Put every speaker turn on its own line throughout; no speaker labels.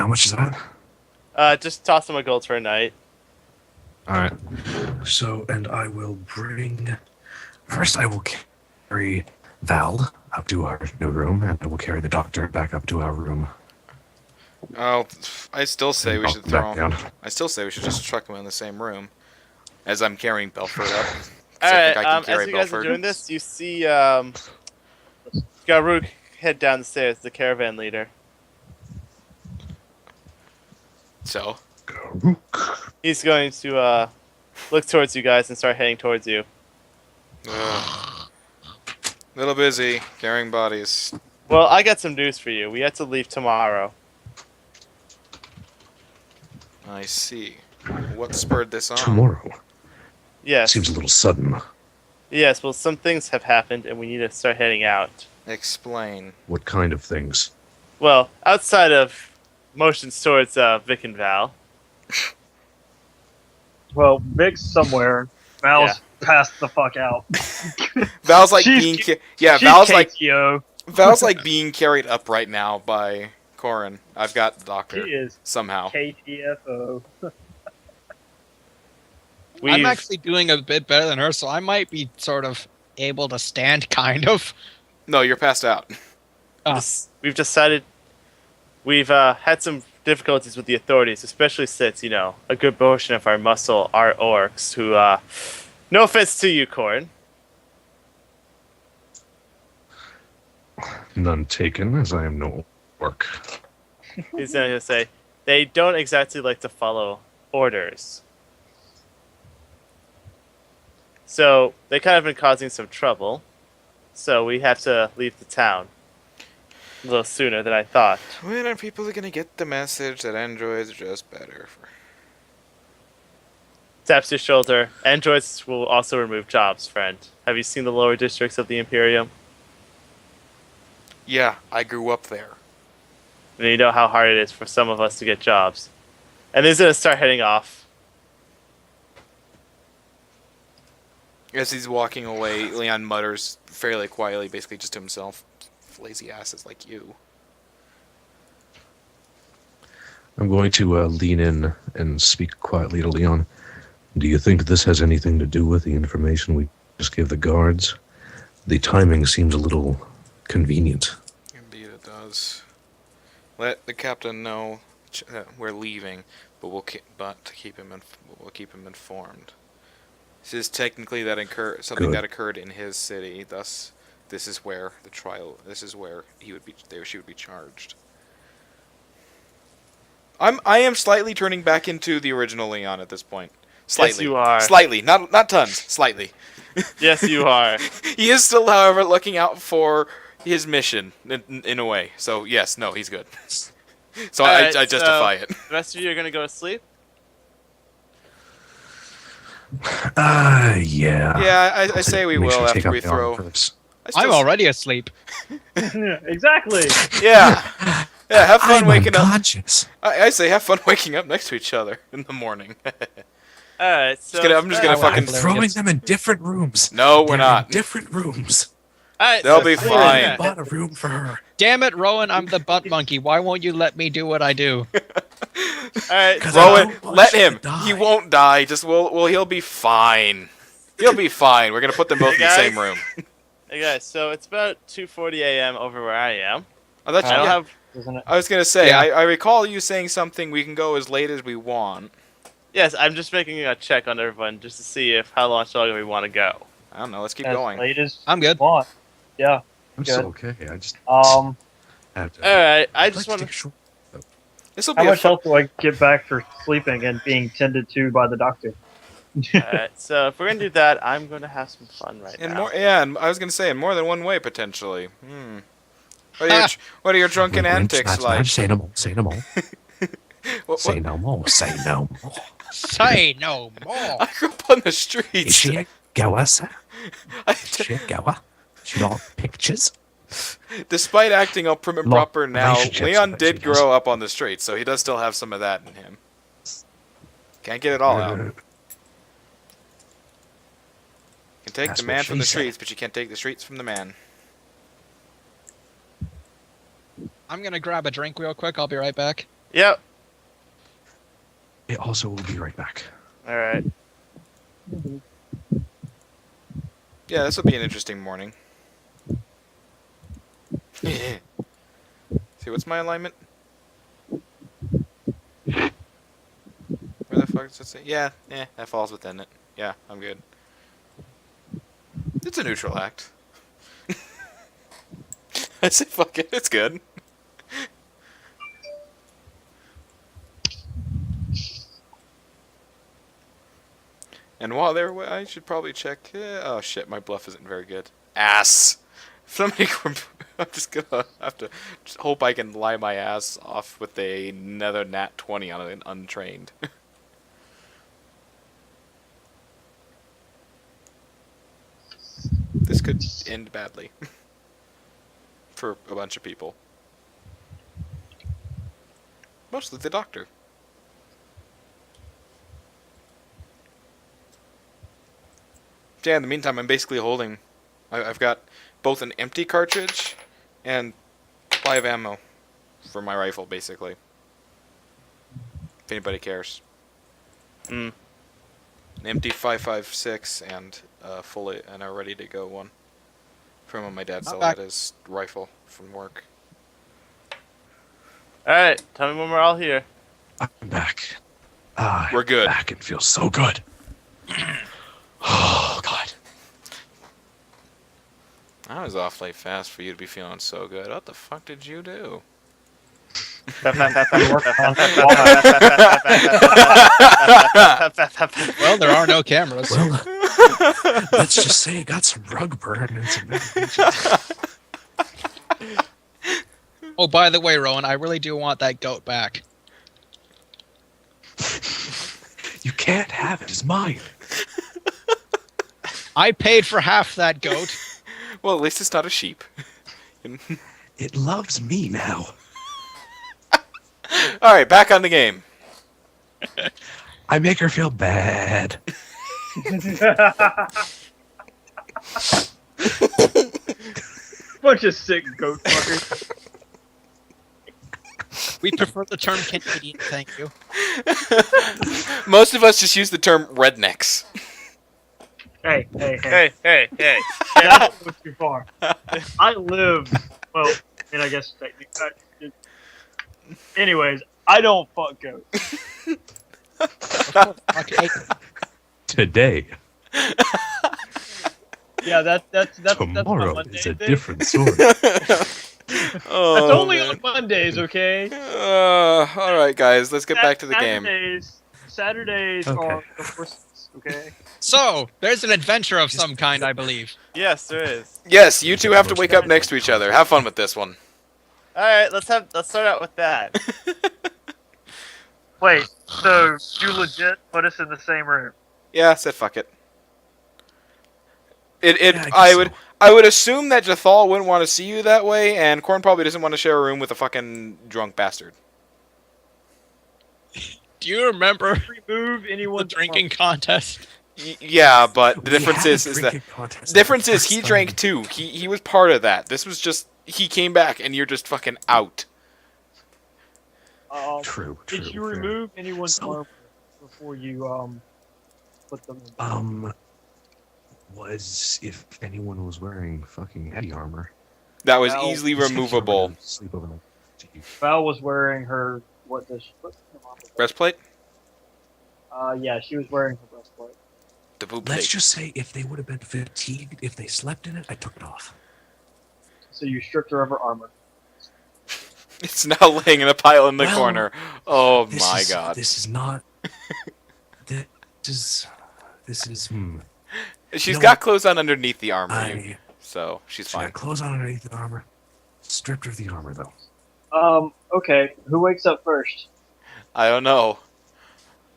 How much is that?
Just toss him a gold for a night.
Alright. So, and I will bring... First, I will carry Val up to our new room, and I will carry the doctor back up to our room.
Oh, I still say we should throw
Back
him.
down.
I still say we should just chuck him in the same room. As I'm carrying Belfort up. 'Cause I
Alright,
think I can
as
carry
you guys are
Belfort.
doing this, you see Garuk head down the stairs, the caravan leader.
So?
He's going to look towards you guys and start heading towards you.
Little busy carrying bodies.
Well, I got some news for you. We have to leave tomorrow.
I see. What spurred this on?
Tomorrow.
Yes.
Seems a little sudden.
Yes, well, some things have happened, and we need to start heading out.
Explain.
What kind of things?
Well, outside of motions towards Vic and Val.
Well, Vic's somewhere. Val's passed the fuck out.
Val's like
She's-
being yeah,
She's
Val's like
KTO.
Val's like being carried up right now by Corin. I've got the
She
doctor
is
somehow.
KTFO.
I'm actually doing a bit better than her, so I might be sort of able to stand, kind of.
No, you're passed out.
We've decided we've had some difficulties with the authorities, especially since, you know, a good portion of our muscle are orcs who, no offense to you, Corin.
None taken, as I am no orc.
He's going to say, they don't exactly like to follow orders. So, they kind of been causing some trouble. So, we have to leave the town a little sooner than I thought.
When are people gonna get the message that androids are just better?
Taps your shoulder. Androids will also remove jobs, friend. Have you seen the lower districts of the Imperium?
Yeah, I grew up there.
And you know how hard it is for some of us to get jobs. And he's going to start heading off.
As he's walking away, Leon mutters fairly quietly, basically just to himself, "Lazy asses like you."
I'm going to lean in and speak quietly to Leon. Do you think this has anything to do with the information we just gave the guards? The timing seems a little convenient.
Indeed, it does. Let the captain know we're leaving, but we'll keep him informed. This is technically something
Good.
that occurred in his city. Thus, this is where the trial. This is where she would be charged. I am slightly turning back into the original Leon at this point. Slightly.
Yes, you are.
Slightly, not tons. Slightly.
Yes, you are.
He is still, however, looking out for his mission in a way. So yes, no, he's good. So I justify it.
The rest of you are going to go to sleep?
Yeah.
Yeah, I say we
Make sure
will
to take
after
out
we
the armor
throw.
first.
I'm already asleep.
Exactly.
Yeah. Yeah, have fun
I'm
waking up.
unconscious.
I say have fun waking up next to each other in the morning.
Alright, so...
I'm just gonna
I
fucking
will.
Throwing them in different rooms.
No, we're
They're
not.
in different rooms.
Alright,
They'll
so
be
sleep.
fine.
Yeah.
Bought a room for her.
Damn it, Rowan, I'm the butt monkey. Why won't you let me do what I do?
Alright,
'Cause
so...
I
Rowan,
don't want
let
you
him.
to die.
He won't die. Just he'll be fine. He'll be fine. We're gonna put them both in the
Hey,
same
guys.
room.
Hey guys, so it's about 2:40 a.m. over where I am.
Oh, that's,
I don't
yeah.
have...
Isn't it?
I was gonna say.
Yeah.
I recall you saying something. We can go as late as we want.
Yes, I'm just making a check on everyone just to see if how long we want to go.
I don't know. Let's keep
As
going.
late as
I'm good.
you want. Yeah.
I'm
Good.
still okay. I just have to.
Alright, I
I'd
just
like
want
take
to...
a short-
This will
How
be a
much
fun.
health do I get back for sleeping and being tended to by the doctor?
Alright, so if we're going to do that, I'm going to have some fun right
In
now.
more, yeah, and I was gonna say in more than one way potentially. What are your drunken
Wait,
antics
that's
like?
not- Say no more. Say no more.
What-
Say no more. Say no more.
Say no more.
I grew up on the
Is
streets.
she a goer, sir?
I-
Is she a goer? She got pictures?
Despite acting all prim and
Long
proper now,
relationships,
Leon
I
did
bet she does.
grow up on the streets, so he does still have some of that in him. Can't get it all out. You can take
That's
the
what
man from
she
the
said.
streets, but you can't take the streets from the man.
I'm gonna grab a drink real quick. I'll be right back.
Yep.
It also will be right back.
All right.
Yeah, this will be an interesting morning. See, what's my alignment? Where the fuck does it say? Yeah, that falls within it. Yeah, I'm good. It's a neutral act. I say fuck it, it's good. And while they're away, I should probably check. Oh shit, my bluff isn't very good. Ass! Somebody, I'm just gonna have to just hope I can lie my ass off with another nat 20 on an untrained. This could end badly. For a bunch of people. Mostly the doctor. Yeah, in the meantime, I'm basically holding... I've got both an empty cartridge and supply of ammo for my rifle, basically. If anybody cares.
Mm.
An empty 5.56 and fully and a ready-to-go one. From when my dad still had his rifle from work.
All right. Tell me when we're all here.
I'm back. Ah,
We're good.
Back. It feels so good. Oh God.
That was awfully fast for you to be feeling so good. What the fuck did you do?
Well, there are no cameras.
Well, let's just say it got some rug burn and some medication.
Oh, by the way, Rowan, I really do want that goat back.
You can't have it. It's mine.
I paid for half that goat.
Well, at least it's not a sheep.
It loves me now.
Alright, back on the game.
I make her feel bad.
Bunch of sick goat fuckers.
We prefer the term Canadian, thank you.
Most of us just use the term rednecks.
Hey.
Hey.
That was too far. I live, well, and I guess technically. Anyways, I don't fuck goats.
Okay.
Today.
Yeah, that's
Tomorrow
Monday
is a
thing.
different story.
Oh,
That's only
man.
on Mondays, okay?
Alright, guys, let's get back to the game.
Saturdays
Okay.
are the worst, okay?
So, there's an adventure of some kind, I believe.
Yes, there is.
Yes, you two have to wake up next to each other. Have fun with this one.
All right. Let's start out with that.
Wait, so you legit put us in the same room?
Yeah, I said fuck it.
Yeah, I guess so.
I would assume that Jathal wouldn't want to see you that way, and Korn probably doesn't want to share a room with a fucking drunk bastard.
Do you remember
Remove
the
anyone's
drinking contest?
Yeah, but the
We
difference
had a
is that
drinking contest
the difference
the
is
first
he
time.
drank too. He was part of that. This was just he came back, and you're just fucking out.
True.
Did you
fair.
remove anyone's
So-
armor before you put them in?
Was if anyone was wearing fucking heavy armor.
That was
Well,
easily
just heavy armor
removable.
to Sleep overnight.
Val was wearing her. What does she put?
Breastplate,
Yeah, she was wearing her breastplate.
the boob
Let's
plate.
just say if they would have been fatigued, if they slept in it, I took it off.
So you stripped her of her armor.
It's now laying in a pile in the
Well,
corner. Oh
This
my
is-
god.
This is not. This is.
She's
you know
got
what?
clothes on underneath the armor,
I.
so she's
She
fine.
got clothes on underneath the armor. Stripped her of the armor though.
Okay. Who wakes up first?
I don't know.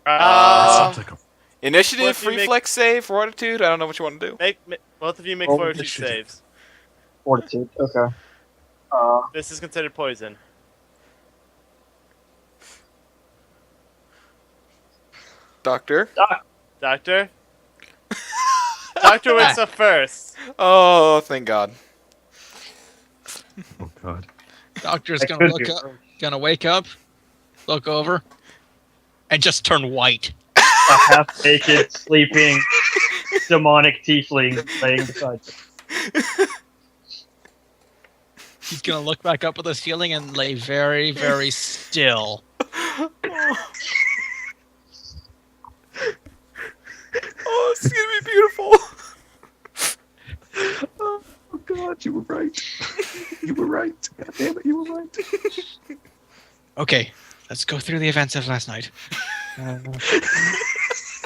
That
Uh,
sounds like a.
Initiative,
What if you make-
reflex save, fortitude. I don't know what you want to do.
both of you make
Roll
fortitude
initiative.
saves.
Fortitude. Okay.
This is considered poison.
Doctor.
Doctor. Doctor wakes up first.
Oh, thank God.
Oh God.
Doctor's
I
gonna
could
look
do
up,
first.
gonna wake up, look over, and just turn white.
A half-naked, sleeping, demonic tiefling laying beside you.
He's gonna look back up at the ceiling and lay very, very still.
Oh, this is gonna be beautiful.
Oh God, you were right. You were right. God damn it, you were right.
Okay, let's go through the events of last night.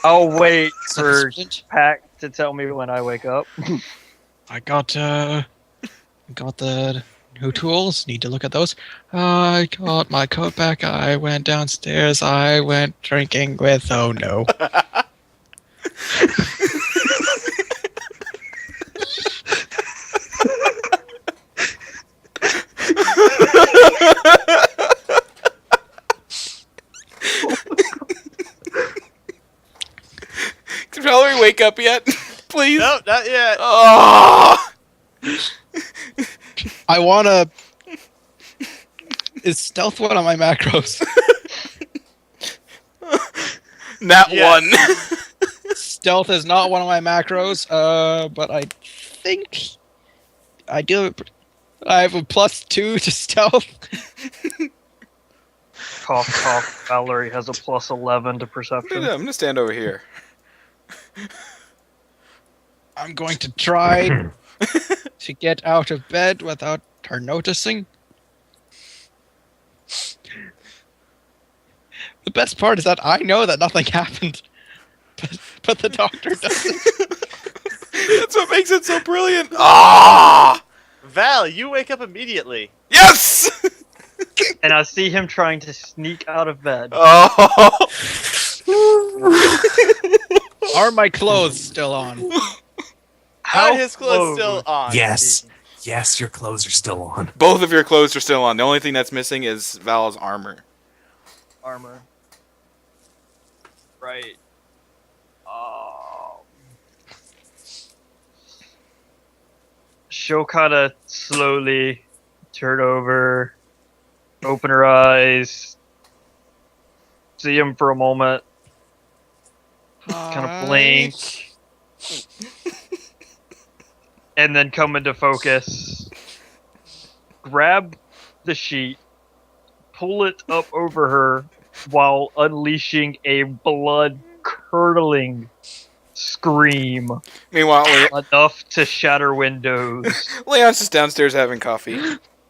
I'll wait for
Splint,
Pack to tell me when I wake up.
I got the new tools. Need to look at those. I got my coat back. I went downstairs. I went drinking with. Oh no.
Did Valerie wake up yet? Please.
No, not yet.
Oh!
I wanna. Is stealth one of my macros?
Not
Yes.
one.
Stealth is not one of my macros. But I think I do. I have a +2 to stealth.
Cough, cough. Valerie has a +11 to perception.
I'm gonna stand over here.
I'm going to try to get out of bed without her noticing. The best part is that I know that nothing happened, but the doctor doesn't.
That's what makes it so brilliant. Ah!
Val, you wake up immediately.
Yes!
And I see him trying to sneak out of bed.
Oh!
Are my clothes still on?
Are his clothes still on?
Yes. Yes, your clothes are still on.
Both of your clothes are still on. The only thing that's missing is Val's armor.
Armor. Right. She'll kind of slowly turn over, open her eyes, see him for a moment, kind of blink, and then come into focus. Grab the sheet, pull it up over her while unleashing a blood-curdling scream
Meanwhile,
enough to shatter windows
Leon's just downstairs having coffee.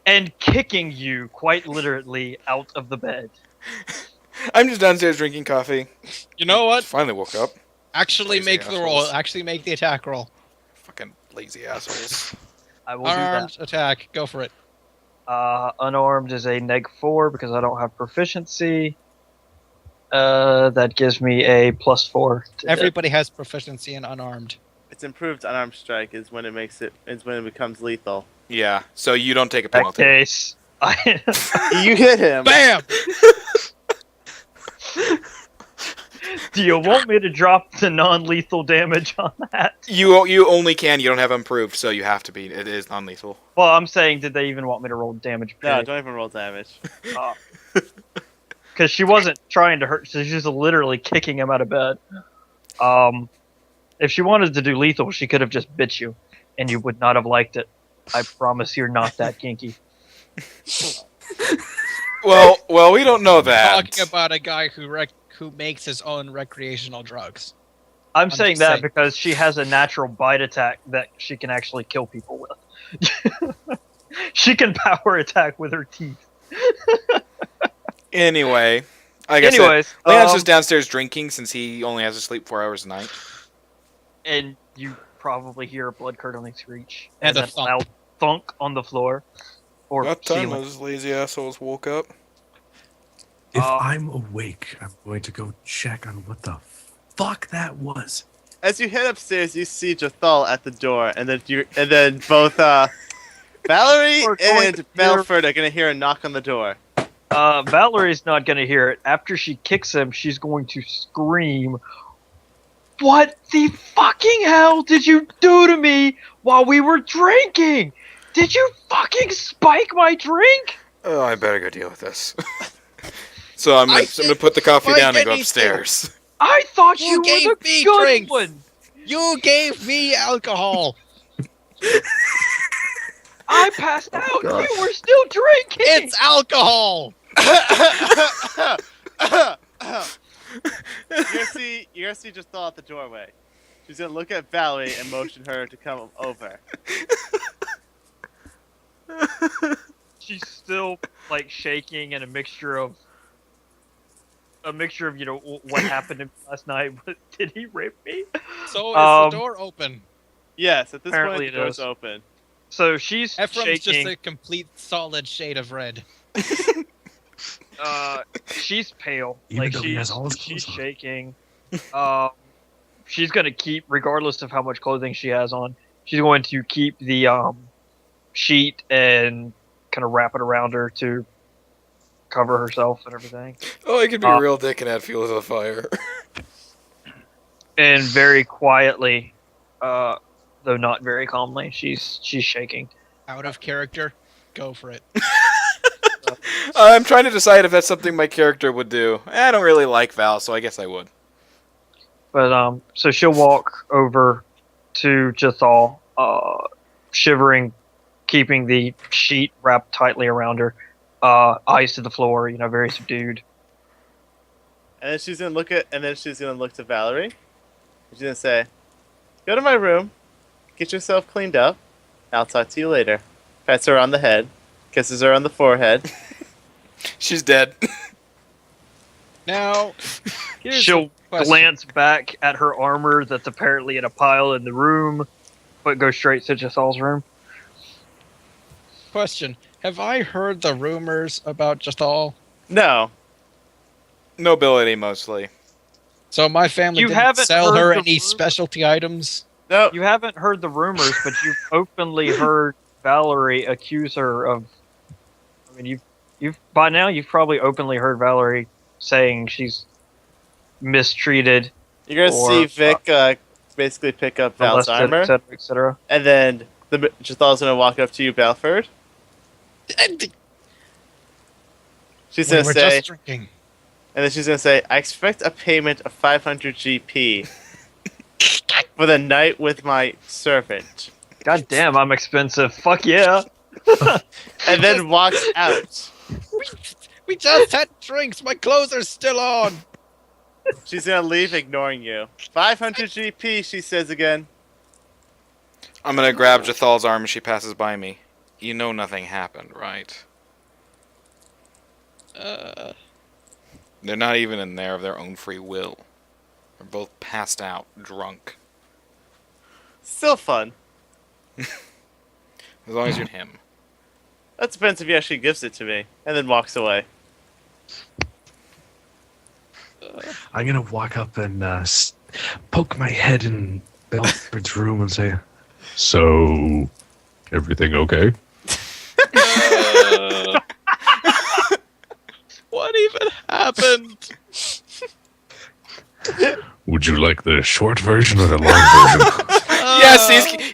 and kicking you quite literally out of the bed.
I'm just downstairs drinking coffee.
You know what?
Finally woke up.
Actually,
Lazy
make the roll.
assholes.
Actually, make the attack roll.
Fucking lazy assholes.
I will do that.
Armed attack. Go for it.
Unarmed is a -4 because I don't have proficiency. That gives me a +4. to hit.
Everybody has proficiency in unarmed.
It's improved unarmed strike is when it becomes lethal.
Yeah, so you don't take a
In that
penalty.
case,
You hit him.
Bam!
do you want me to drop the non-lethal damage on that?
You only can. You don't have improved, so you have to be. It is non-lethal.
Well, I'm saying, did they even want me to roll damage?
No, don't even roll damage.
Because she wasn't trying to hurt. She was literally kicking him out of bed. If she wanted to do lethal, she could have just bit you, and you would not have liked it. I promise you're not that kinky.
Well, we don't know that.
Talking about a guy who makes his own recreational drugs.
I'm saying
just
that
saying.
because she has a natural bite attack that she can actually kill people with. She can power attack with her teeth.
Anyway, like I said,
Anyways,
Leon's just downstairs drinking since he only has to sleep 4 hours a night.
and you probably hear a blood-curdling screech
And a
then
thump.
loud thunk on the floor or
What time
ceiling.
those lazy assholes woke up?
If
Uh,
I'm awake, I'm going to go check on what the fuck that was.
As you head upstairs, you see Jathal at the door, and then both Valerie
We're going
and
to hear-
Belford are gonna hear a knock on the door.
Valerie's not going to hear it. After she kicks him, she's going to scream, "What the fucking hell did you do to me while we were drinking? Did you fucking spike my drink?"
Oh, I better go deal with this. So I'm
I
gonna put the coffee
like
down and go
anything.
upstairs.
I thought
You
you were
gave
the
me
good
drinks.
one.
You gave me alcohol.
I passed out.
God.
You were still drinking.
It's alcohol.
Yersi just fell out the doorway. She's gonna look at Valerie and motion her to come over.
She's still like shaking and a mixture of what happened to me last night. Did he rape me?
So is
Um,
the door open?
Yes, at this
Apparently
point
it
the door's
is.
open.
So she's
Ephraim's
shaking.
just a complete solid shade of red.
She's pale.
Even
Like
though he has all his
she's
clothes on.
shaking. She's gonna keep, regardless of how much clothing she has on, she's going to keep the sheet and kind of wrap it around her to cover herself and everything.
Oh, I could be a real dick and add fuel to the fire.
And very quietly, though not very calmly, she's shaking.
Out of character. Go for it.
I'm trying to decide if that's something my character would do. I don't really like Val, so I guess I would.
But so she'll walk over to Jathal, shivering, keeping the sheet wrapped tightly around her, eyes to the floor, very subdued.
And then she's gonna look to Valerie. She's gonna say, "Go to my room, get yourself cleaned up. I'll talk to you later." Pats her on the head, kisses her on the forehead.
She's dead.
Now, here's
She'll
a question.
glance back at her armor that's apparently in a pile in the room, but go straight to Jathal's room.
Question. Have I heard the rumors about Jathal?
No,
Nobility, mostly.
So my family
You
didn't
haven't
sell
heard
her
the
any
rumors?
specialty items?
no.
You haven't heard the rumors, but you've openly heard Valerie accuse her of. I mean, you've by now you've probably openly heard Valerie saying she's mistreated,
You're gonna
Or,
see Vic basically pick up Val's
molested,
armor,
etc., etc.
and then Jathal's gonna walk up to you, Balford. She's
We
gonna
were
say,
just drinking.
and then she's gonna say, "I expect a payment of 500 GP for the night with my servant,"
God damn, I'm expensive. Fuck yeah.
and then walks out.
We just had drinks. My clothes are still on.
She's gonna leave, ignoring you. 500 GP, she says again.
I'm gonna grab Jathal's arm as she passes by me. You know nothing happened, right? They're not even in there of their own free will. They're both passed out, drunk.
Still fun.
As long as you're him.
That depends if he actually gives it to me, and then walks away.
I'm gonna walk up and poke my head in Belford's room and say, "So, everything okay?"
What even happened?
Would you like the short version or the long version?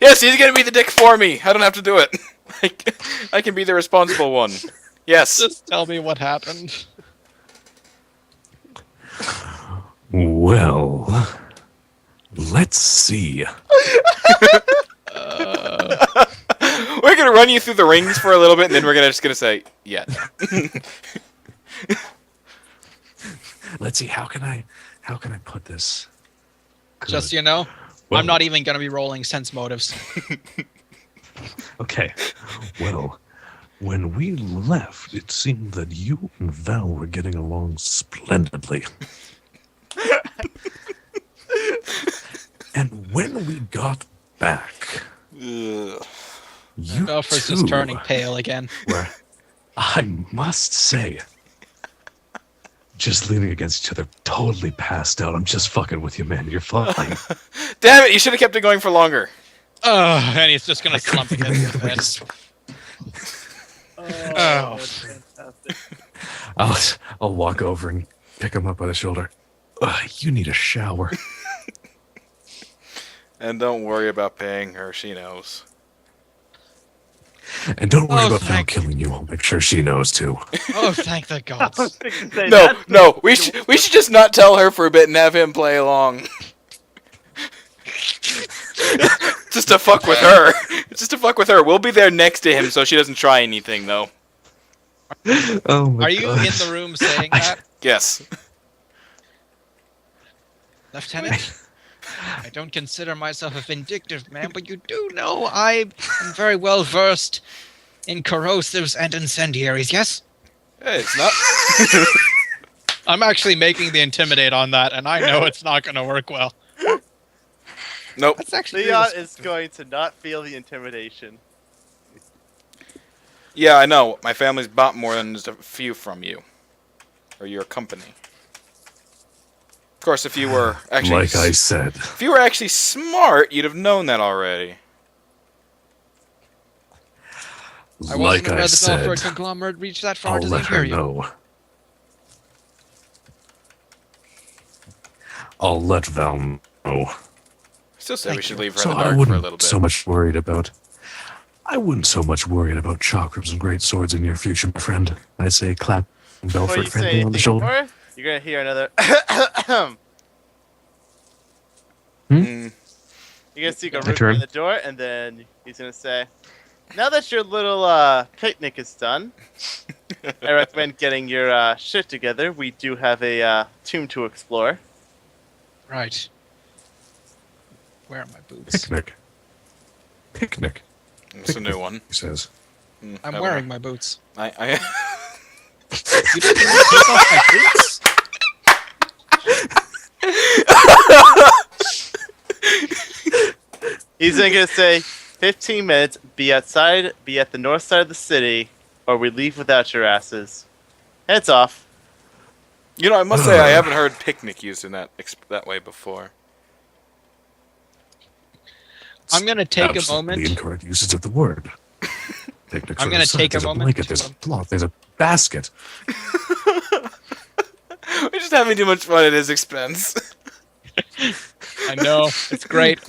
Yes, he's gonna be the dick for me. I don't have to do it. I can be the responsible one. Yes.
Just tell me what happened.
Well, let's see.
We're gonna run you through the rings for a little bit, and then we're just gonna say, yeah.
Let's see. How can I put this?
Just
good?
I'm not even gonna be rolling sense motives.
Okay. Well, when we left, it seemed that you and Val were getting along splendidly. And when we got back,
Ugh.
you
Belford's
two
just turning pale again.
were, I must say, just leaning against each other, totally passed out. I'm just fucking with you, man. You're fine.
Damn it! You should have kept it going for longer.
And he's just gonna
I couldn't
slump
think of
against
any
the
other way
bed.
to
Oh.
That's fantastic.
I'll walk over and pick him up by the shoulder. You need a shower.
And don't worry about paying her. She knows.
And don't worry
Oh,
about Val
thank-
killing you. I'll make sure she knows too.
Oh, thank the
I was
gods.
fixing to say,
No,
that's
no, we should just not tell her for a bit and have him play along. Just to fuck with her. Just to fuck with her. We'll be there next to him so she doesn't try anything, though.
Oh my
Are you
god.
in the room saying that,
Yes.
Lieutenant? I don't consider myself a vindictive man, but you do know I am very well versed in corrosives and incendiaries, yes?
Hey, it's not.
I'm actually making the intimidate on that, and I know it's not going to work well.
Nope.
That's actually
Leon
really-
is going to not feel the intimidation.
Yeah, I know. My family's bought more than just a few from you. Or your company. Of course, if you were actually
Like I said.
if you were actually smart, you'd have known that already.
I wasn't
Like
aware
I
the Belfort
said.
conglomerate reached that far
I'll
to the
let her
Imperium.
know. I'll let Val know.
I still say we
Thank
should
you.
leave her
So
in the
I
dark for a
wouldn't
little bit.
so much worried about. I wouldn't so much worried about chakrams and great swords in your future, my friend. I say clap
Before
Belfort
you say
friendly on the
anything
shoulder.
more, you're gonna hear another.
Mm.
You're gonna see
My
Garuka
turn.
at the door, and then he's gonna say, "Now that your little picnic is done, I recommend getting your shit together. We do have a tomb to explore."
Right. Where are my boots?
Picnic. Picnic,
It's a new one.
he says.
Mm,
I'm
I
wearing my boots.
I
You didn't even take off my boots?
He's then gonna say, 15 minutes, be outside, be at the north side of the city, or we leave without your asses. Heads off.
You know, I must say I haven't heard picnic used in that way before.
I'm going to take a
Absolutely
moment.
incorrect usage of the word. Picnic
I'm
sort
gonna
of
take a
there's
moment
blanket,
to,
there's a cloth, there's a basket.
We're just having too much fun at his expense.
I know. It's great.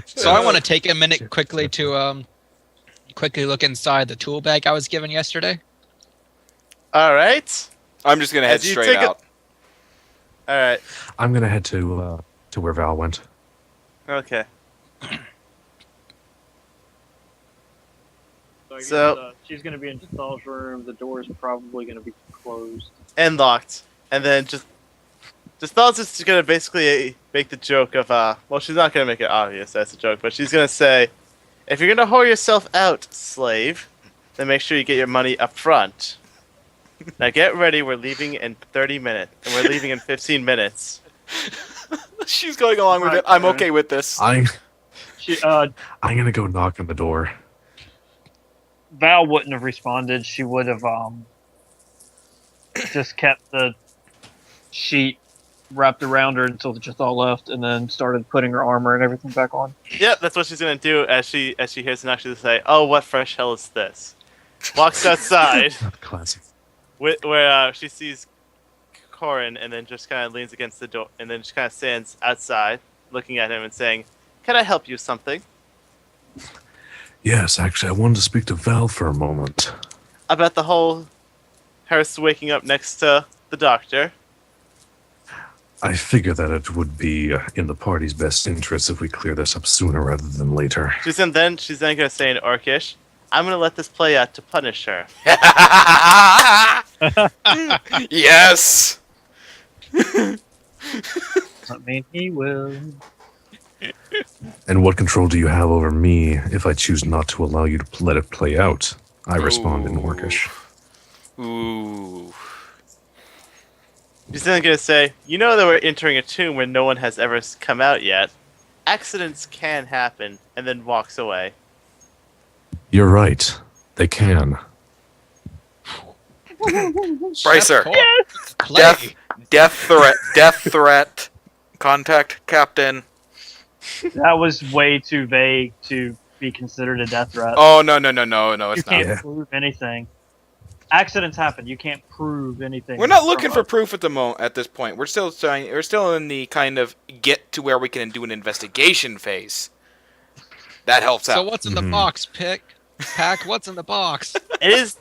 So I want to take a minute quickly to quickly look inside the tool bag I was given yesterday.
Alright.
I'm just gonna head
As you
straight
take a-
out.
Alright.
I'm gonna head to where Val went.
Okay.
So, I guess,
So-
she's going to be in Thal's room. The door is probably going to be closed.
And locked. And then just thought just gonna basically make the joke of well, she's not gonna make it obvious that's a joke, but she's gonna say, if you're gonna whore yourself out, slave, then make sure you get your money up front. Now get ready, we're leaving in 30 minutes, and we're leaving in 15 minutes.
She's going along with
Right,
it. I'm
Aaron.
okay with this.
I'm
She,
gonna go knock on the door.
Val wouldn't have responded. She would have just kept the sheet wrapped around her until Jathal left, and then started putting her armor and everything back on.
Yep, that's what she's gonna do as she hears an actually say, "Oh, what fresh hell is this?" Walks outside
Classic.
where she sees Corin, and then just kind of leans against the door, and then just kind of stands outside, looking at him and saying, "Can I help you something?"
Yes, actually, I wanted to speak to Val for a moment.
About the whole Harris waking up next to the doctor.
I figure that it would be in the party's best interest if we clear this up sooner rather than later.
She's then gonna say in Orcish, "I'm gonna let this play out to punish her."
Yes.
I mean, he will.
And what control do you have over me if I choose not to allow you to let it play out? I respond in
Ooh.
Orcish.
Ooh.
She's then gonna say, "You know that we're entering a tomb where no one has ever come out yet. Accidents can happen," and then walks away.
You're right. They can.
Bracer.
Play.
Death threat. Contact captain.
That was way too vague to be considered a death threat.
Oh no, it's
you
not.
can't
Yeah.
prove anything. Accidents happen. You can't prove anything.
We're not looking for
from
proof at this point. We're still in the kind of get to where we can do an investigation phase. That helps
So
out.
what's in the
Mhm.
box, Pack? What's in the box?
It is.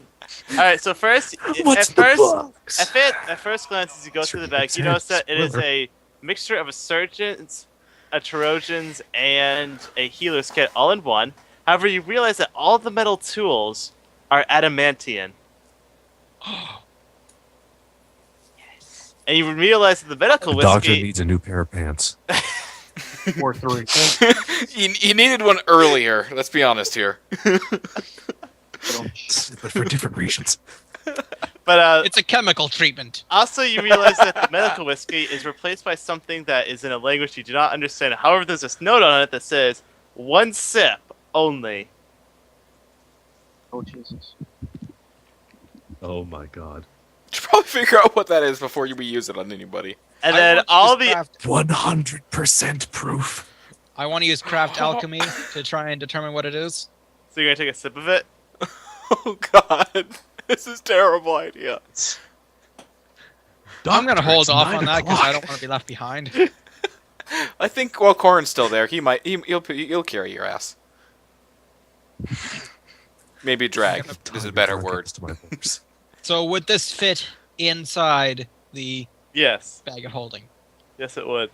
All right. So first,
What's
at
the
first,
box?
at first glance, as you go
Sure,
through the bag,
it's
you
a
notice that it is
spoiler.
a mixture of a surgeon's, a Trojans, and a healer's kit all in one. However, you realize that all the metal tools are adamantium, and you realize that the medical
The doctor
whiskey.
needs a new pair of pants.
Or 3.
You needed one earlier. Let's be honest here.
But for different reasons.
But
It's a chemical treatment.
also, you realize that the medical whiskey is replaced by something that is in a language you do not understand. However, there's this note on it that says, 1 sip only.
Oh Jesus.
Oh my god.
You should probably figure out what that is before you use it on anybody.
And
I
then
want to
all
use
the.
craft-
100% proof.
I want to use craft alchemy to try and determine what it is.
So you're going to take a sip of it?
Oh god, this is a terrible idea.
I'm gonna
Doctor,
hold
it's
off
9
on that because I
o'clock.
don't want to be left behind.
I think while Corin's still there, he'll carry your ass. Maybe drag. This is a better word.
To my voice.
So would this fit inside the
Yes.
bag of holding?
Yes, it would.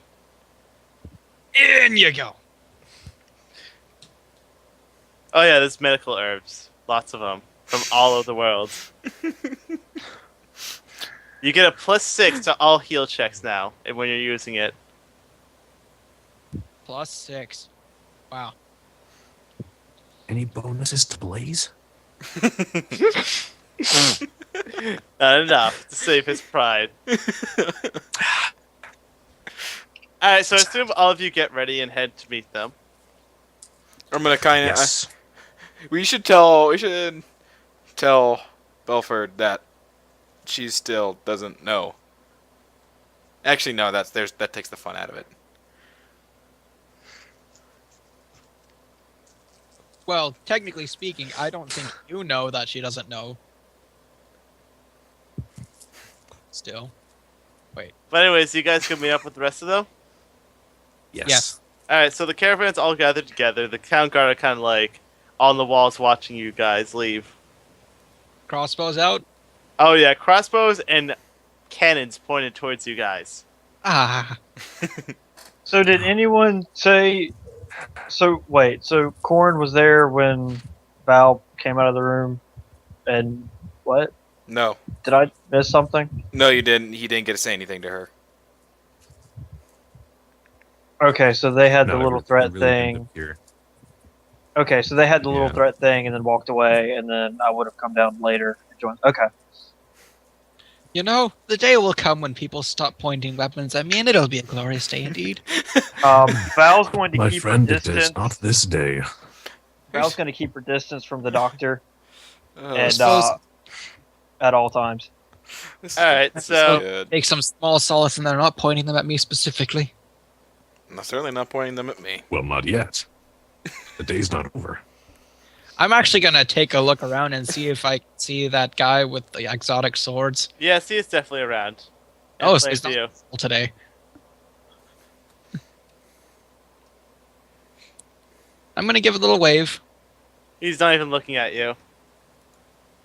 In you go.
Oh, yeah, there's medical herbs. Lots of them. From all over the world. You get a +6 to all heal checks now when you're using it.
+6. Wow.
Any bonuses to Blaze?
Not enough to save his pride. Alright, so I assume all of you get ready and head to meet them.
I'm gonna kind of.
Yes.
We should tell Belford that she still doesn't know. Actually, no. That takes the fun out of it.
Well, technically speaking, I don't think you know that she doesn't know. Still.
But anyways, you guys can meet up with the rest of them?
Yes.
Yes.
Alright, so the caravan's all gathered together. The town guard are kind of like on the walls watching you guys leave.
Crossbows out.
Oh yeah, crossbows and cannons pointed towards you guys.
Ah.
So did anyone say? So wait. So Corn was there when Val came out of the room, and what?
No,
Did I miss something?
no, you didn't. He didn't get to say anything to her.
Okay, so they had
No,
the
I
little
really- I
threat
really ended
thing.
up here.
Okay, so they had the little
Yeah.
threat thing and then walked away, and then I would have come down later and joined. Okay.
You know, the day will come when people stop pointing weapons at me, and it'll be a glorious day indeed.
Val's going to
My
keep
friend,
her
it
distance.
is not this day.
Val's going to keep her distance from the doctor and
suppose-
at all times.
Alright,
this is
so-
good.
Take some small solace in they're not pointing them at me specifically.
I'm certainly not pointing them at me.
Well, not yet. The day's not over.
I'm actually gonna take a look around and see if I can see that guy with the exotic swords
Yeah, see, it's definitely around.
Oh,
In
so
plain
he's not-
view.
today. I'm gonna give a little wave.
He's not even looking at you.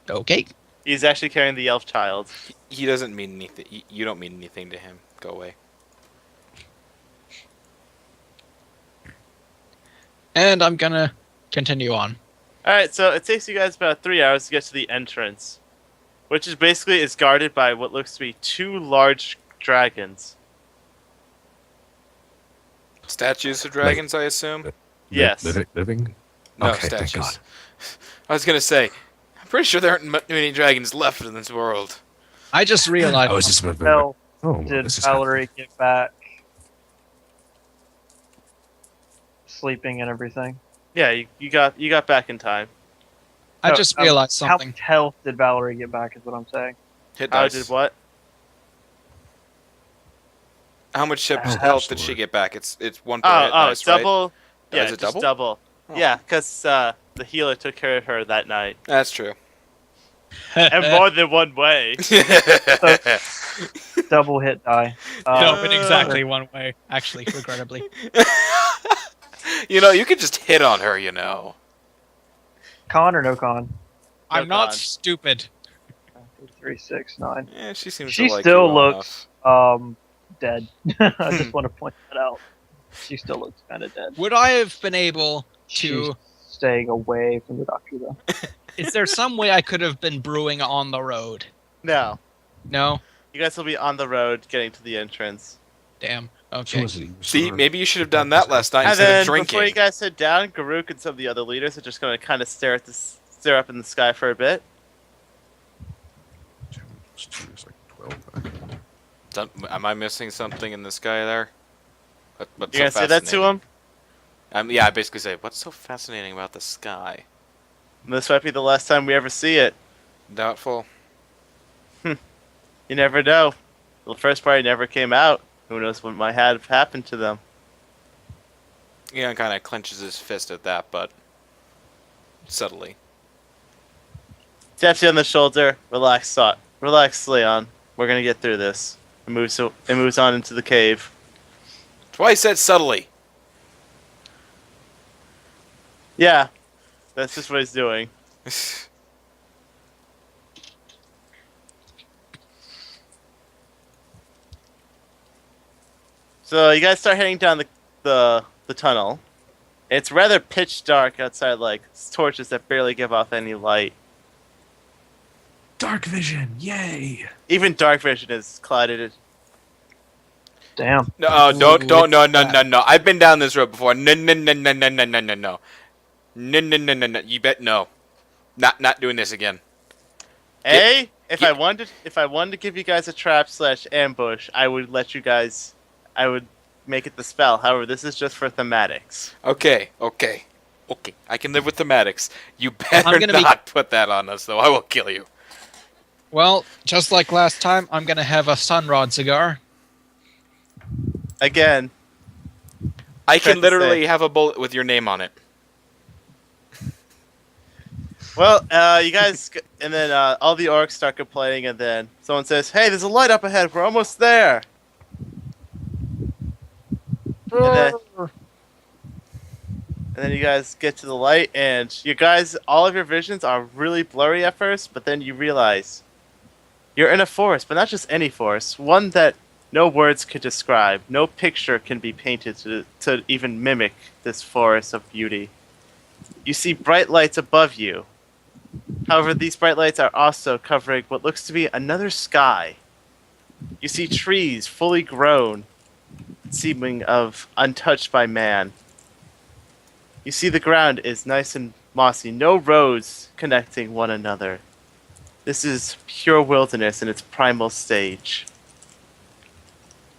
Okay.
He's actually carrying the elf child.
He doesn't mean anything. You don't mean anything to him. Go away.
And I'm gonna continue on.
Alright, so it takes you guys about 3 hours to get to the entrance. Which is basically is guarded by what looks to be 2 large dragons.
Statues of dragons, I assume.
Yes.
Living?
No
Okay, thank
statues. I was gonna say, I'm pretty sure there aren't many dragons left in this world.
I just realized.
I was just about to.
Val,
Oh, well,
did
this is
Valerie get back sleeping and everything?
Yeah, you got back in time.
I just realized
How
something.
much health did Valerie get back? Is what I'm saying.
Hit
How
dice.
did what?
How much
Oh,
health did
absolutely.
she get back? It's one per hit
Oh,
dice, right?
double. Yeah,
is it
just
double?
double.
Oh.
Yeah, because the healer took care of her that night.
That's true.
And more than one way.
Double hit die.
No, in exactly one way. Actually, regrettably.
You know, you could just hit on her, you know.
Con or no con?
I'm not
God.
stupid.
3, 6, 9.
Yeah, she seems
She
to like
still
you well
looks dead. I just want to point that out. She still looks kind of dead.
Would I have been able
She's
to?
staying away from the doctor though.
Is there some way I could have been brewing on the road?
No.
No.
You guys will be on the road getting to the entrance.
Damn.
So
Okay.
is it
See,
sort
maybe you should have done that last night
And
instead
then
of drinking.
before you guys sit down, Garuk and some of the other leaders are just going to kind of stare up in the sky for a bit.
It's like 12.
Am I missing something in the sky there? What's
You're going to say that to him?
Yeah, I basically say, what's so fascinating about the sky?
And this might be the last time we ever see it.
Doubtful.
You never know. The first party never came out. Who knows what might have happened to them?
Ian kind of clenches his fist at that, but subtly.
Taps you on the shoulder. Relax, relax, Leon. We're gonna get through this. It moves on into the cave.
That's why I said subtly.
Yeah, that's just what he's doing. So you guys start heading down the tunnel. It's rather pitch dark outside, like torches that barely give off any light.
Dark vision, yay!
Even dark vision is clouded.
Damn.
No, no,
that.
no. I've been down this road before. No. No. You bet no. Not doing this again.
Hey, if
get-
I wanted to give you guys a trap / ambush, I would let you guys. I would make it the spell. However, this is just for thematics.
Okay. I can live with thematics. You better
gonna be-
not put that on us, though. I will kill you.
Well, just like last time, I'm gonna have a sunrod cigar.
Again,
I
Tried
can
to
literally
say.
have a bullet with your name on it.
well, you guys, and then all the orcs start complaining, and then someone says, "Hey, there's a light up ahead. We're almost there." And then you guys get to the light, and you guys, all of your visions are really blurry at first, but then you realize you're in a forest, but not just any forest, one that no words could describe, no picture can be painted to even mimic this forest of beauty. You see bright lights above you. However, these bright lights are also covering what looks to be another sky. You see trees fully grown, seeming of untouched by man. You see the ground is nice and mossy, no roads connecting one another. This is pure wilderness in its primal stage.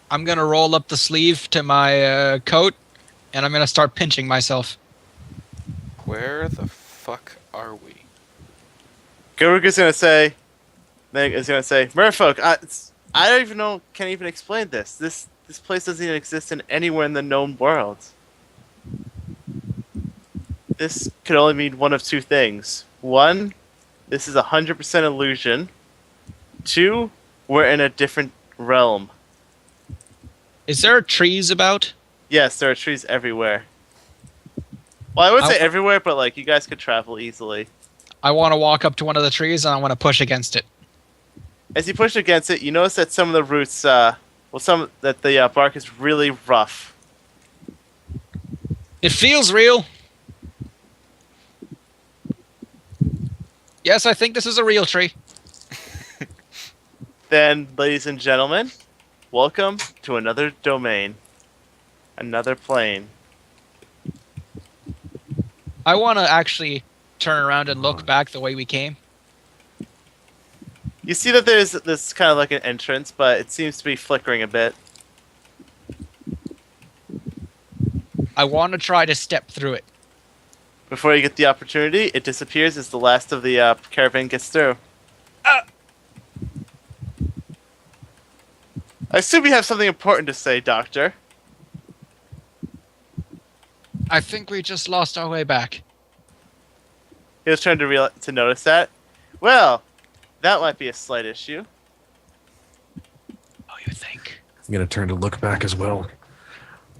I'm gonna roll up the sleeve to my coat, and I'm gonna start pinching myself.
Where the fuck are we?
Garuk is gonna say, Merfolk, I don't even know, can't even explain this. This place doesn't even exist in anywhere in the known world. This could only mean one of two things. One, this is 100% illusion. Two, we're in a different realm.
Is there trees about?
Yes, there are trees everywhere. Well, I would say
I'll-
everywhere, but like you guys could travel easily.
I want to walk up to one of the trees and I want to push against it.
As you push against it, you notice that some of the roots, that the bark is really rough.
It feels real. Yes, I think this is a real tree.
Then, ladies and gentlemen, welcome to another domain, another plane.
I want to actually turn around and look back the way we came.
You see that there's this kind of like an entrance, but it seems to be flickering a bit.
I want to try to step through it.
Before you get the opportunity, it disappears as the last of the caravan gets through. I assume you have something important to say, Doctor.
I think we just lost our way back.
He was trying to notice that. Well, that might be a slight issue.
Oh, you think?
I'm gonna turn to look back as well.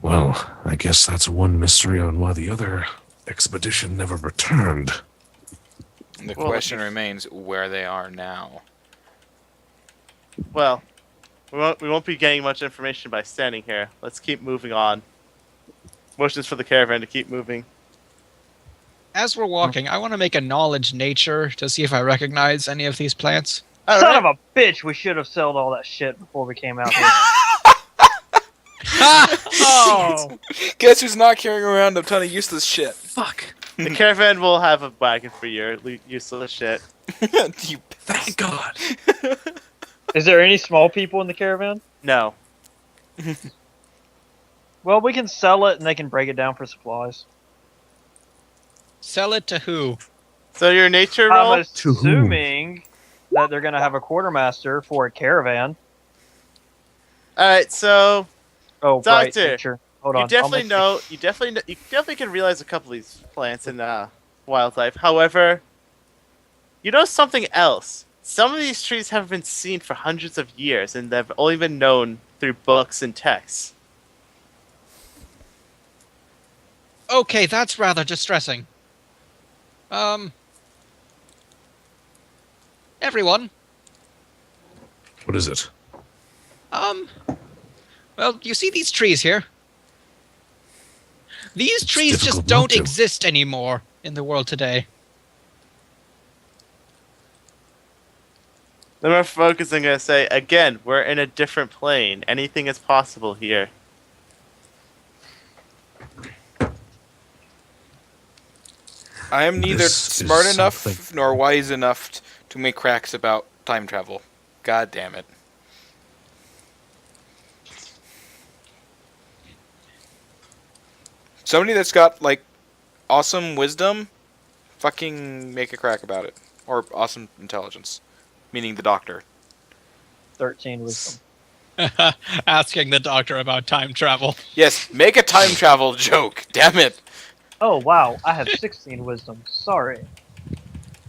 Well, I guess that's one mystery on why the other expedition never returned.
The
Well,
question remains where they are now.
Well, we won't be getting much information by standing here. Let's keep moving on. Motions for the caravan to keep moving.
As we're walking, I want to make a knowledge nature to see if I recognize any of these plants.
All
Son
right.
of a bitch! We should have sold all that shit before we came out here.
Oh,
Guess who's not carrying around a ton of useless shit?
fuck.
The caravan will have a wagon for your useless shit.
You
Thank God.
Is there any small people in the caravan?
No.
Well, we can sell it and they can break it down for supplies.
Sell it to who?
So your nature roll?
I'm
To whom?
assuming that they're going to have a quartermaster for a caravan.
All right. So
Oh, right.
Doctor,
Nature. Hold on.
you
I'll
definitely
make-
know. You definitely can realize a couple of these plants in wildlife. However, you know something else. Some of these trees haven't been seen for hundreds of years, and they've only been known through books and texts.
Okay, that's rather distressing. Everyone,
What is it?
well, you see these trees here? These trees just
difficult
don't
not to.
exist anymore in the world today.
The more focusing, gonna say again, we're in a different plane. Anything is possible here.
I am neither
This is
smart enough
something-
nor wise enough to make cracks about time travel. God damn it. Somebody that's got, like, awesome wisdom, fucking make a crack about it. Or awesome intelligence. Meaning the doctor.
13 wisdom.
Asking the doctor about time travel.
Yes, make a time travel joke. Damn it.
Oh, wow. I have 16 wisdom. Sorry.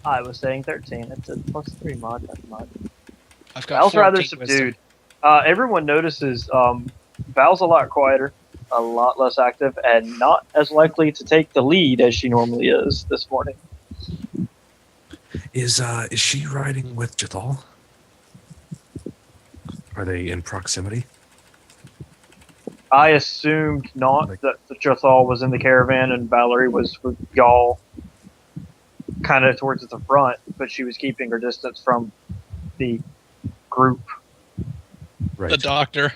I was saying 13. It's a +3 mod. That's mod.
I've got
Val's rather
14 wisdom.
subdued. Everyone notices Val's a lot quieter, a lot less active, and not as likely to take the lead as she normally is this morning.
Is she riding with Jathal? Are they in proximity?
I assumed not that the Jothal was in the caravan and Valerie was with y'all kind of towards the front, but she was keeping her distance from the group.
Right.
The doctor.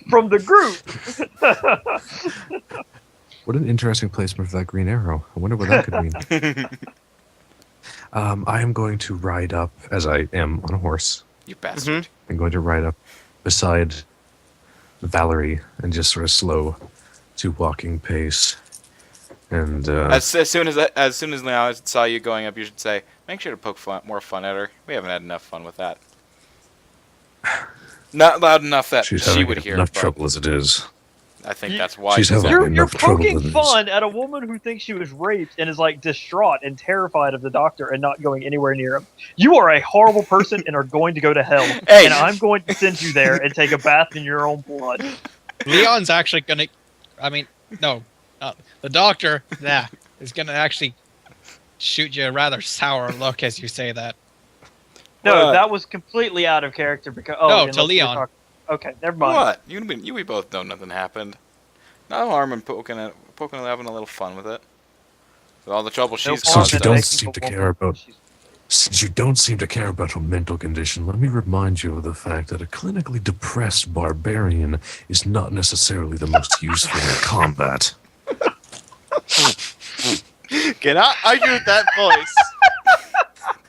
From the group!
What an interesting placement for that green arrow. I wonder what that could mean. I am going to ride up, as I am on a horse.
You bastard.
I'm going to ride up beside Valerie and just sort of slow to walking pace. And
As soon as Leon saw you going up, you should say, make sure to poke more fun at her. We haven't had enough fun with that. Not loud enough that
she's
she
having
would hear.
enough
but
trouble as it is.
I think
You-
that's why
She's
he said
having-
it.
You're
enough trouble
poking
with this.
fun at a woman who thinks she was raped and is like distraught and terrified of the doctor and not going anywhere near him. You are a horrible person and are going to go to hell.
Hey!
And I'm going to send you there and take a bath in your own blood.
Leon's actually gonna. No. The doctor, is gonna actually shoot you a rather sour look as you say that.
No,
What?
that was completely out of character because
No,
unless
to
you're
Leon.
talking- Okay, never mind.
What? We both know nothing happened. No harm in poking and having a little fun with it. With all the trouble
No
she's
Since
harm
you
in
caused
don't
making
us.
seem
a
to
woman-
care about-
she's-
Since you don't seem to care about her mental condition, let me remind you of the fact that a clinically depressed barbarian is not necessarily the most useful in combat.
Cannot argue with that voice.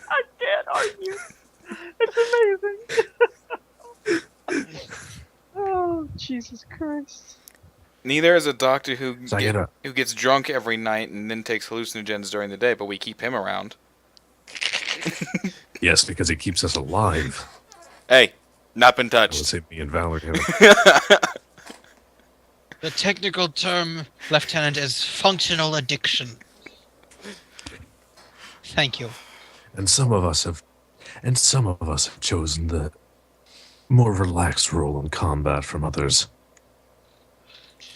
I can't argue. It's amazing. Oh, Jesus Christ.
Neither is a doctor who
So I gotta-
who gets drunk every night and then takes hallucinogens during the day, but we keep him around.
Yes, because it keeps us alive.
Hey, not been
I would
touched.
say me and Valerie have
The technical term, Lieutenant, is functional addiction. Thank you.
and some of us have chosen the more relaxed role in combat from others.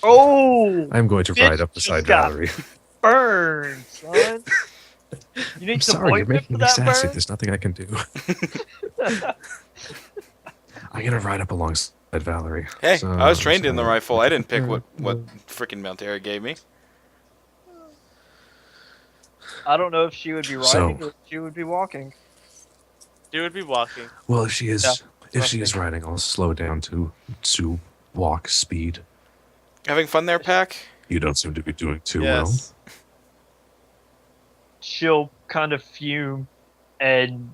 Oh,
I'm going to
bitch
ride up
just
beside
got
Valerie.
burn, son. You need
I'm
some
sorry, you're
ointment
making
for
me
that
sassy.
burn?
There's nothing I can do. I'm gonna ride up alongside Valerie.
Hey,
So-
I was trained in the
so-
rifle. I didn't pick what freaking Maltera gave me.
I don't know if she would be riding or if she would be walking.
She would be walking.
Well, if she is,
Yeah,
if she
trust
is riding, I'll slow down to walk speed.
Having fun there, Pack?
You don't seem to be doing too
Yes.
She'll kind of fume, and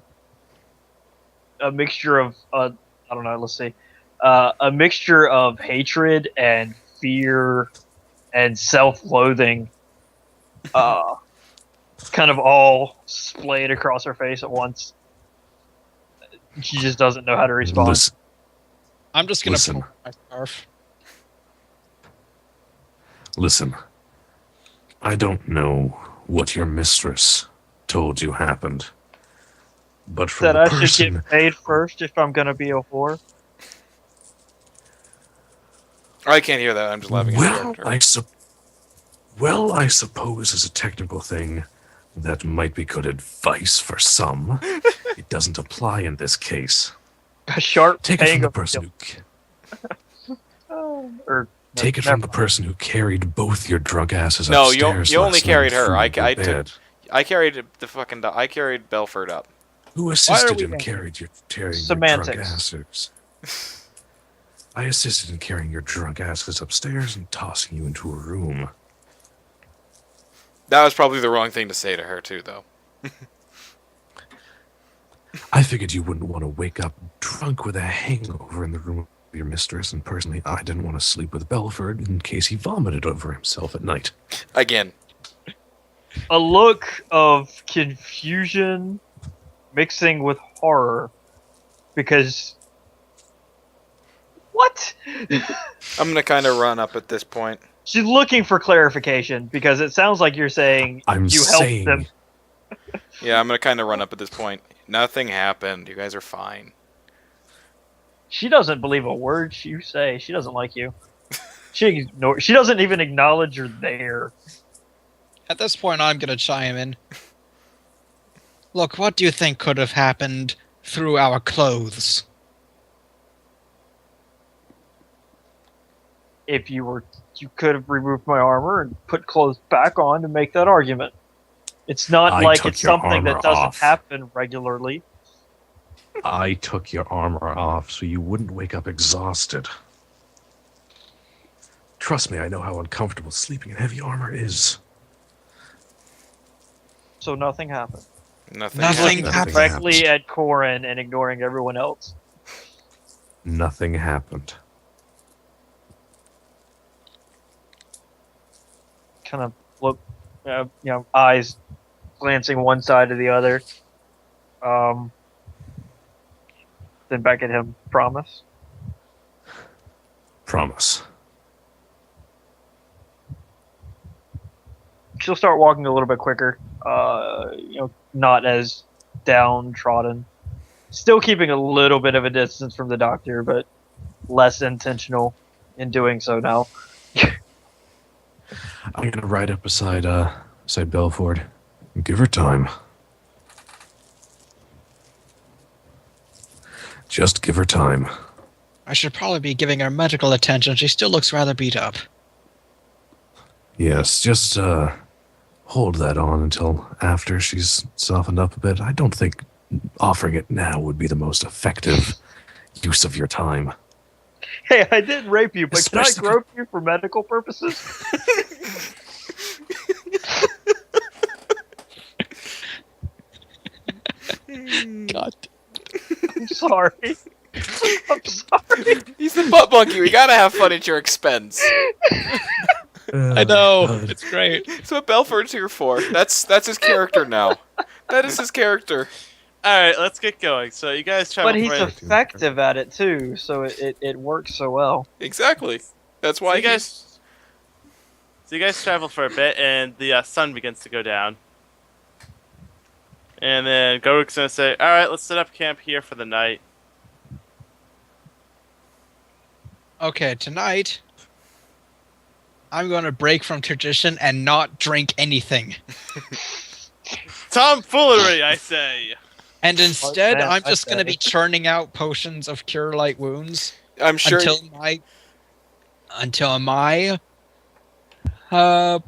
a mixture of I don't know. Let's see, a mixture of hatred and fear and self-loathing, kind of all splayed across her face at once. She just doesn't know how to
well.
respond.
Listen,
I'm just gonna
Listen.
pull my scarf.
listen. I don't know what your mistress told you happened, but from
That
the
I should
person,
get paid first if I'm gonna be a whore.
I can't hear that. I'm just laughing at
well,
character.
I suppose as a technical thing, that might be good advice for some. It doesn't apply in this case.
A sharp
Take it from
pang
the
of
person
guilt.
who
Or
take it
never
from the
mind.
person who carried both your drunk asses
No,
upstairs.
you only
last
carried
night
her.
through
I
your
took-
bed.
I carried the fucking. I carried Belford up.
Who assisted
we
in
in
carrying your drunk
semantics?
asses? I assisted in carrying your drunk asses upstairs and tossing you into a room.
That was probably the wrong thing to say to her too, though.
I figured you wouldn't want to wake up drunk with a hangover in the room of your mistress, and personally, I didn't want to sleep with Belford in case he vomited over himself at night.
Again.
A look of confusion mixing with horror, because what?
I'm gonna kind of run up at this point.
She's looking for clarification because it sounds like you're saying
I'm
you helped
saying,
them.
Yeah, I'm gonna kind of run up at this point. Nothing happened. You guys are fine.
She doesn't believe a word you say. She doesn't like you. She doesn't even acknowledge you're there.
At this point, I'm gonna chime in. Look, what do you think could have happened through our clothes?
If you could have removed my armor and put clothes back on to make that argument. It's not
I
like
took
it's
your
something that
armor
doesn't
off.
happen regularly.
I took your armor off so you wouldn't wake up exhausted. Trust me, I know how uncomfortable sleeping in heavy armor is.
So nothing happened.
Nothing.
Nothing
happened.
happened.
Directly at Corin and ignoring everyone else.
Nothing happened.
Kind of look, eyes glancing one side to the other. Then back at him. Promise.
Promise.
She'll start walking a little bit quicker. Not as downtrodden. Still keeping a little bit of a distance from the doctor, but less intentional in doing so now.
I'm gonna ride up beside Belford. Give her time. Just give her time.
I should probably be giving her medical attention. She still looks rather beat up.
Yes, just hold that on until after she's softened up a bit. I don't think offering it now would be the most effective use of your time.
Hey, I didn't rape you, but
Especially-
can I grope you for medical purposes?
God.
I'm sorry. I'm sorry.
He's the butt monkey. We gotta have fun at your expense.
I know.
God.
It's great.
That's what Belford's here for. That's his character now. That is his character.
All right, let's get going. So you guys travel.
But he's
for-
effective at it too, so it works so well.
Exactly. That's
So
why
you guys travel for a bit, and the sun begins to go down. And then Goruk's gonna say, "All right, let's set up camp here for the night."
Okay, tonight I'm going to break from tradition and not drink anything.
Tomfoolery, I say.
And instead,
man,
I'm
I
just going to
say.
be churning out potions of cure light wounds
I'm sure.
until my uh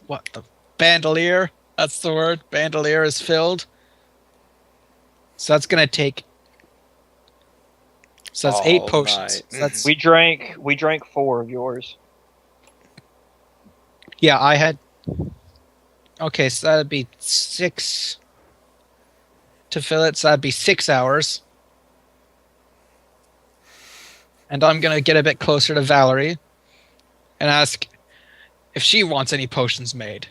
what the bandolier? That's the word. Bandolier is filled. So that's going to take. So that's 8
All
potions.
night.
So that's
We drank 4 of yours.
yeah. I had. Okay, so that'd be 6 to fill it. So that'd be 6 hours. And I'm gonna get a bit closer to Valerie and ask if she wants any potions made.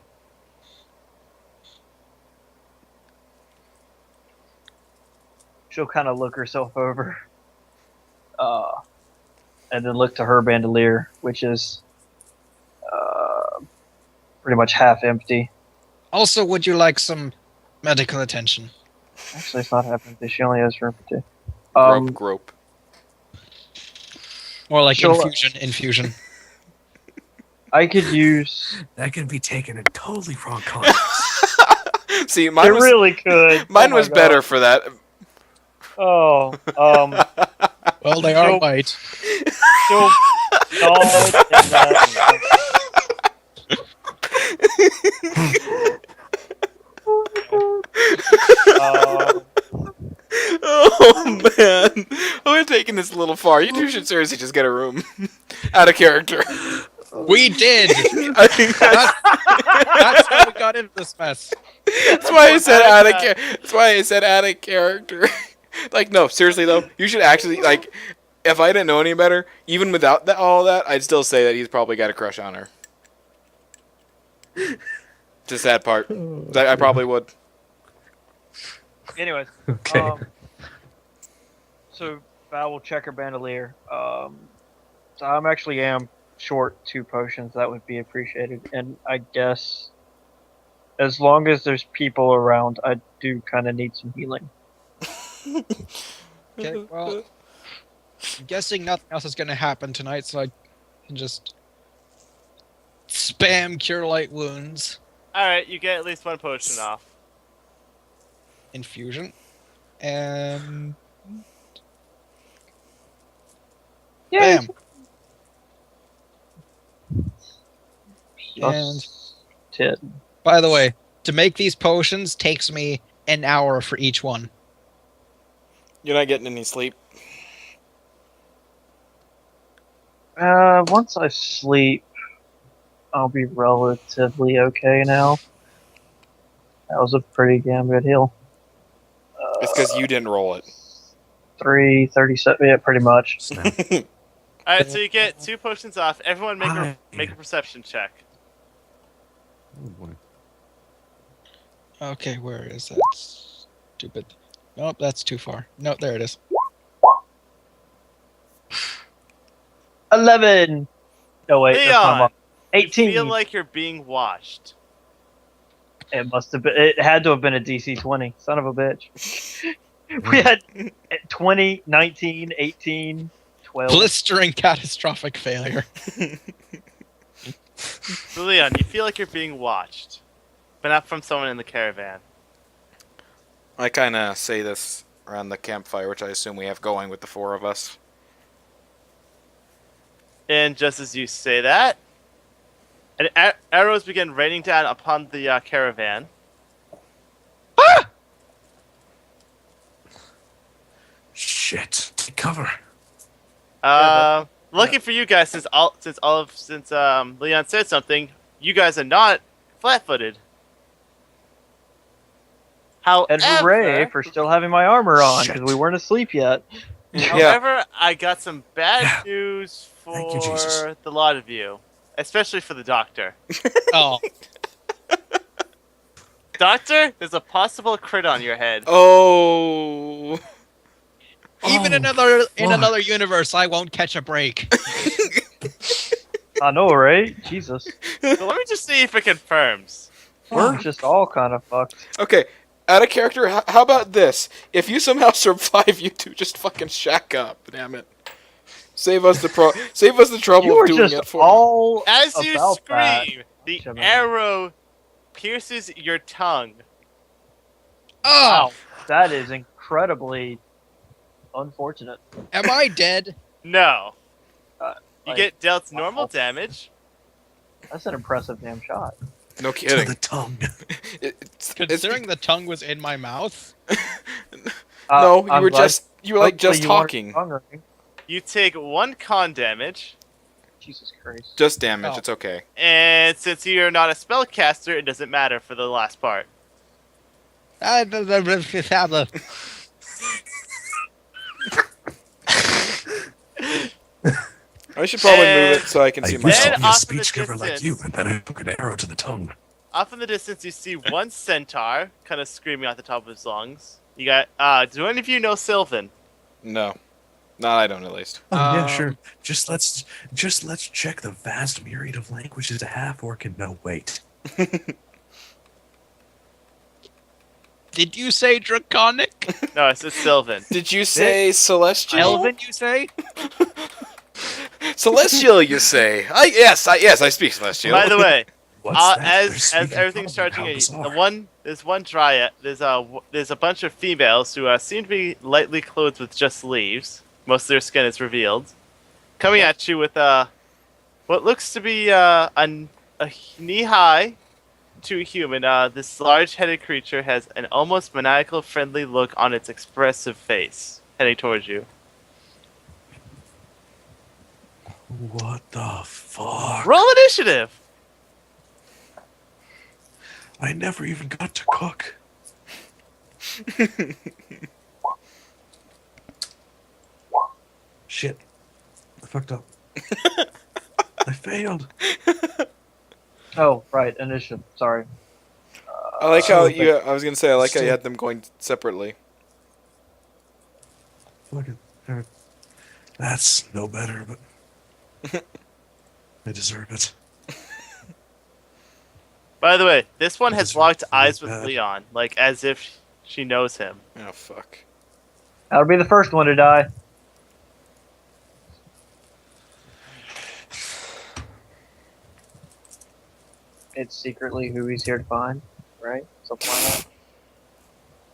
She'll kind of look herself over, and then look to her bandolier, which is pretty much half empty.
Also, would you like some medical attention?
Actually, it's not half empty. She only has room for 2.
Grope.
Or like
Sure.
infusion.
I could use.
That can be taken in totally wrong context.
See,
It
mine was
really could.
mine
Oh my
was
God.
better for that.
Oh,
Well, they are
So-
white.
so solid in that.
Oh man, we're taking this a little far. You two should seriously just get a room. Out of character.
We did.
I think
That's how we got into this mess.
that's why I said out of That's why I said out of character. Like, no, seriously though, you should actually like. If I didn't know any better, even without all that, I'd still say that he's probably got a crush on her. It's the sad part. I probably would.
Anyways,
Okay.
so Val will check her bandolier. So I'm actually am short 2 potions. That would be appreciated. And I guess as long as there's people around, I do kind of need some healing.
Okay, well, I'm guessing nothing else is going to happen tonight, so I can just spam cure light wounds
Alright, you get at least 1 potion off.
infusion. And
Yeah.
bam. And
Plus 10.
by the way, to make these potions takes me an hour for each one.
You're not getting any sleep.
Once I sleep, I'll be relatively okay now. That was a pretty damn good heal.
It's because you didn't roll it.
337, yeah, pretty much.
Snap.
Alright, so you get 2 potions off. Everyone make a perception check.
Oh, boy.
Okay, where is that? Stupid. Nope, that's too far. Nope, there it is.
11! No, wait, that's not
Leon!
much.
You
18!
feel like you're being watched.
It must have been. It had to have been a DC 20. Son of a bitch. We had 20, 19, 18, 12.
Blistering catastrophic failure.
So Leon, you feel like you're being watched. But not from someone in the caravan.
I kind of say this around the campfire, which I assume we have going with the 4 of us.
And just as you say that, arrows begin raining down upon the caravan.
Shit. Take cover.
Lucky for you guys, since Leon said something, you guys are not flat-footed.
And hooray for still having my armor on, because
Shit.
we weren't asleep yet.
However, I got some bad news
Thank you, Jesus.
for the lot of you, especially for the doctor.
Oh,
Doctor, there's a possible crit on your head.
Oh.
even
Oh,
in
fuck.
another universe, I won't catch a break.
I know, right? Jesus.
So let me just see if it confirms.
We're just all kind of fucked.
Okay, out of character, how about this? If you somehow survive, you two just fucking shack up. Damn it. Save us the trouble
You
of
were
doing
just
it for.
all
As you
about that.
scream, the
Shimon.
arrow pierces your tongue.
Wow, that is incredibly unfortunate.
Am I dead?
No.
Uh,
You
like,
get dealt normal
wow.
damage.
That's an impressive damn shot.
No
To
kidding.
the tongue.
It's
Considering the tongue was in my mouth.
no, you
I'm
were
glad-
like
hopefully
just
you weren't
talking.
hungry.
You take 1 con damage,
Jesus Christ.
Just damage.
Oh.
It's okay.
and since you're not a spellcaster, it doesn't matter for the last part.
I should probably move
And
it so I can
I
see
used
Then
to
myself.
be a
off in the
speech giver like
distance-
you, and then I took an arrow to the tongue.
Off in the distance, you see one centaur kind of screaming at the top of his lungs. You got, do any of you know Sylvan?
No, I don't at least.
Oh yeah,
Um,
sure. Just let's check the vast myriad of languages a half orc can know. Wait.
Did you say draconic?
No, it's just Sylvan.
Did you say celestial?
Elven, you say?
Celestial, you say? Yes, I speak celestial.
By the way,
What's that? They're
as
speaking
everything's
probably
charging
how
at you,
bizarre.
there's one dryad. There's a bunch of females who seem to be lightly clothed with just leaves. Most of their skin is revealed, coming at you with what looks to be a knee high to a human. This large-headed creature has an almost maniacal, friendly look on its expressive face, heading towards you.
What the fuck?
Roll initiative.
I never even got to cook. Shit. I fucked up. I failed.
Oh, right, initiative. Sorry.
I like how
So,
you. I was gonna say I like how you
still-
had them going separately.
Fuck it. Alright. That's no better, but I deserve it.
By the way, this one
That
has
is
locked
really
eyes with
bad.
Leon, like as if she knows him.
Oh fuck.
That'll be the first one to die. It's secretly who he's here to find, right? Something like that.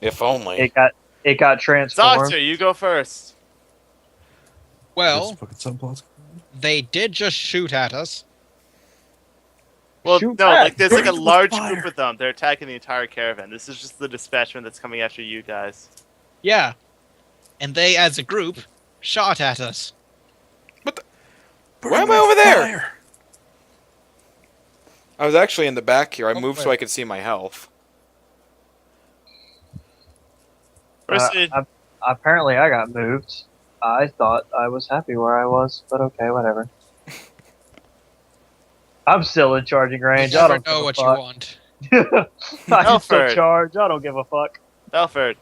If only.
It got transformed.
Doctor, you go first.
Well,
This fucking subplots.
they did just shoot at us.
Well,
Shoot
no,
back.
like there's like a
Burn with
large
fire.
group of them. They're attacking the entire caravan. This is just the dispatchman that's coming after you guys.
Yeah. And they, as a group, shot at us.
Why am I over there? I was actually in the back here. I moved so I could see my health.
Proceed.
Apparently, I got moved. I thought I was happy where I was, but okay, whatever. I'm still in charging range.
You
I
never
don't
know
give
what
a
you
fuck.
want.
I still
Alfred.
charge. I don't give a fuck.
Belford.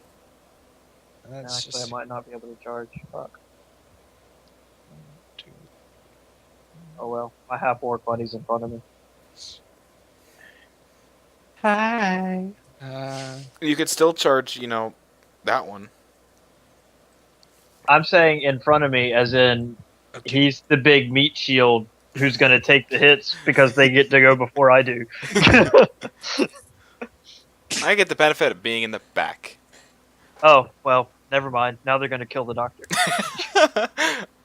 That's
Actually,
just...
I might not be able to charge. Fuck. Oh well, my half orc buddy's in front of me.
Hi.
You could still charge, that one.
I'm saying in front of me, as in he's the big meat shield who's gonna take the hits because they get to go before I do.
I get the benefit of being in the back.
Oh well, never mind. Now they're gonna kill the doctor.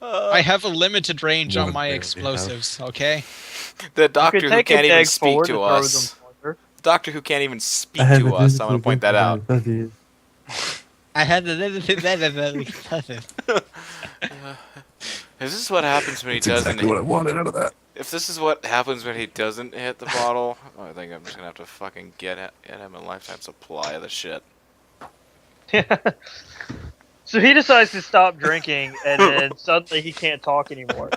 I have a limited range on
What
my
barely
explosives, okay?
The
You
doctor
could
who
take
can't
a
even
dag
speak
forward
to
throw
us.
them further.
The doctor who can't even speak to us. I want to point that out.
I had a limited explosive.
Is this what happens when he
That's
doesn't?
exactly what I wanted out of that.
If this is what happens when he doesn't hit the bottle, I think I'm just gonna have to fucking get him a lifetime supply of the shit.
So he decides to stop drinking, and then suddenly he can't talk anymore.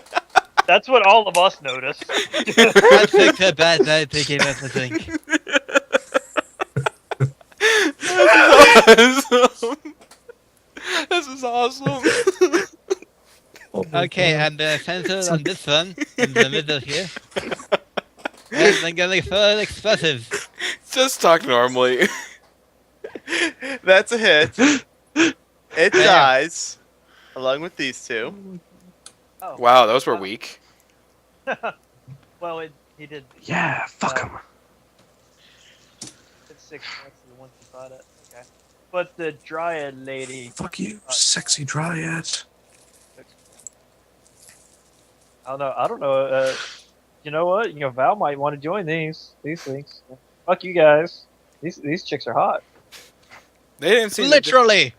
That's what all of us notice.
I think the bad night thinking about the thing.
This is awesome.
Okay, and the sensor on this one, in the middle here. And then going for explosive.
Just talk normally.
That's a hit. It dies, along with these two.
Oh.
Wow, those were weak.
Well, he did.
Yeah, fuck
Uh,
him.
Did 6 points to the ones who thought it. Okay. But the Dryad lady.
Fuck you, sexy dryad.
I don't know. You know what? Val might want to join these things. Fuck you guys. These chicks are hot.
They didn't seem
Literally.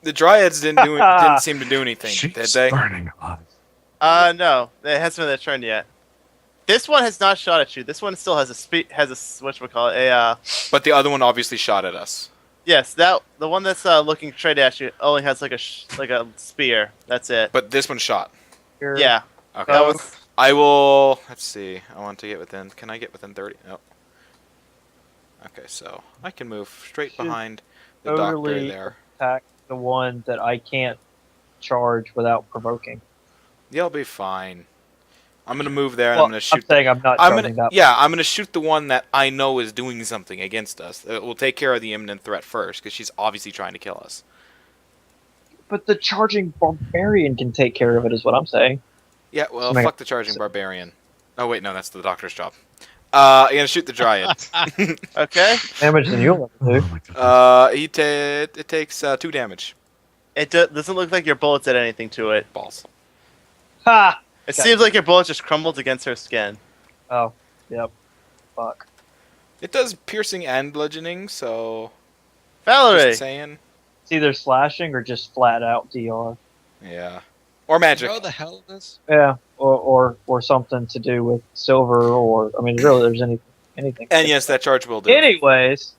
the Dryads didn't seem to do anything, did
She's
they?
burning hot.
No, it hasn't been their turn yet. This one has not shot at you. This one still has a whatchamacallit,
But the other one obviously shot at us.
yes, the one that's looking straight at you only has like a spear. That's it.
But this one shot.
Here.
Yeah,
Okay.
that was
I will. Let's see. I want to get within. Can I get within 30? No. Okay, so I can move straight
Should
behind the doctor
totally
there.
attack the one that I can't charge without provoking.
You'll be fine. I'm gonna move there and
Well,
I'm gonna shoot.
saying I'm not
I'm
charging
gonna.
that.
Yeah, I'm gonna shoot the one that I know is doing something against us. We'll take care of the imminent threat first, because she's obviously trying to kill us.
But the charging barbarian can take care of it, is what I'm saying.
Yeah, well,
Somebody-
fuck the charging barbarian. Oh wait, no, that's the doctor's job. You're gonna shoot the dryad.
okay.
Damage than you'll ever
Oh
do.
my god.
It takes 2 damage.
It doesn't look like your bullets did anything to it.
Balls.
Ha!
It
Got
seems like your bullet just crumbled against her skin.
Oh, yep. Fuck.
It does piercing and bludgeoning, so
Valerie,
just saying.
It's either slashing or just flat out DR.
Yeah. Or magic.
How the hell is?
Yeah, or something to do with silver, or I mean, really, there's anything.
And yes, that charge will do.
Anyways,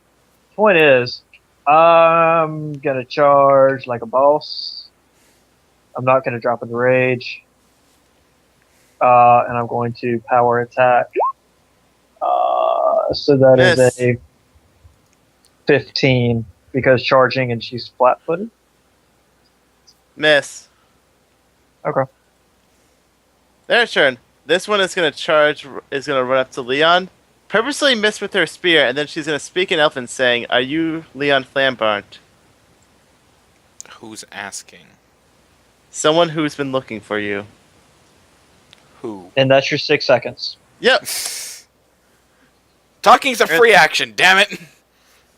point is, I'm gonna charge like a boss. I'm not gonna drop into rage. And I'm going to power attack. So that is
Miss.
a 15 because charging and she's flat-footed.
miss.
Okay.
Their turn. This one is gonna run up to Leon, purposely miss with her spear, and then she's gonna speak in Elfin, saying, "Are you Leon Flambarnt?
Who's asking?
Someone who's been looking for you."
Who?
And that's your 6 seconds.
Yep.
Talking's a free action, damn it!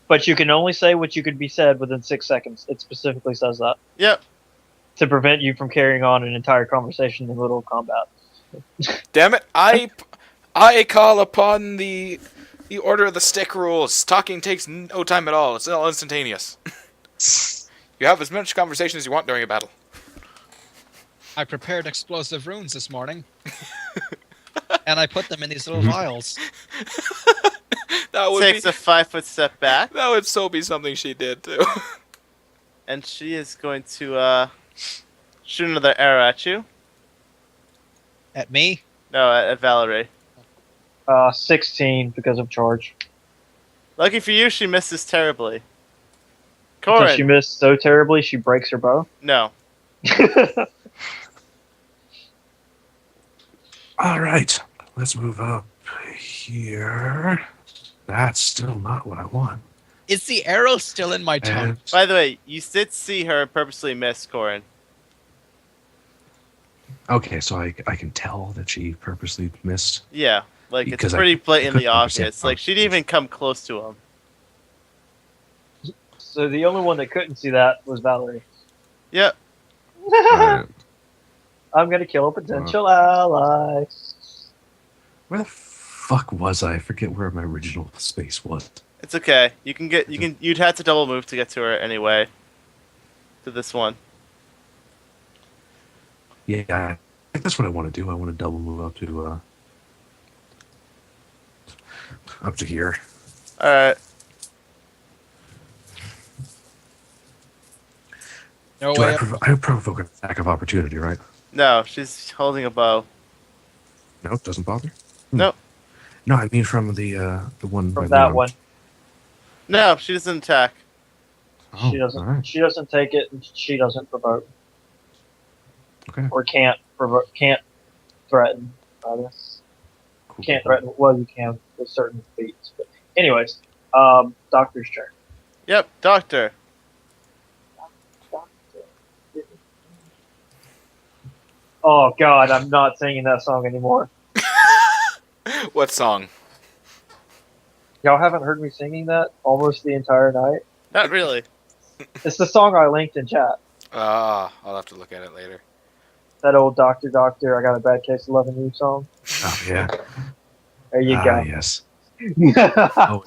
But you can only say what you could be said within 6 seconds. It specifically says that.
Yep.
To prevent you from carrying on an entire conversation in the middle of combat.
Damn it! I call upon the order of the stick rules. Talking takes no time at all. It's all instantaneous. You have as much conversation as you want during a battle.
I prepared explosive runes this morning. And I put them in these little vials.
That would
Takes
be,
a 5-foot step back,
that would so be something she did too.
and she is going to shoot another arrow at you.
At me?
No, at Valerie.
16 because of charge.
Lucky for you, she misses terribly.
Does she
Corin,
miss so terribly she breaks her bow?
no.
All right, let's move up here. That's still not what I want.
Is the arrow still in my tongue?
And
By the way, you did see her purposely miss, Corin.
okay, so I can tell that she purposely missed.
Yeah, like
Because
it's
I
pretty blatantly
couldn't understand
obvious. Like she didn't even come close to him.
So the only one that couldn't see that was Valerie.
Yep.
Alright.
I'm gonna kill a potential ally.
Where the fuck was I? I forget where my original space was.
It's okay. You'd have to double move to get to her anyway. To this one.
Yeah, I think that's what I want to do. I want to double move up to here.
Alright.
No
Do
way.
I provoke an attack of opportunity, right?
No, she's holding a bow.
No, it doesn't bother.
Nope.
No, I mean from the one
From
by
that
Leon.
one.
No, she doesn't attack.
Oh,
She doesn't.
all right.
She doesn't take it, and she doesn't provoke,
Okay.
or can't provoke, can't threaten.
Cool.
Can't threaten. Well, you can with certain feats. But anyways, Doctor's turn.
Yep, Doctor.
Oh God, I'm not singing that song anymore.
What song?
Y'all haven't heard me singing that almost the entire night.
Not really.
It's the song I linked in chat.
I'll have to look at it later.
That old Doctor Doctor, I got a bad case of loving you song.
Oh yeah.
There you
Yes.
go.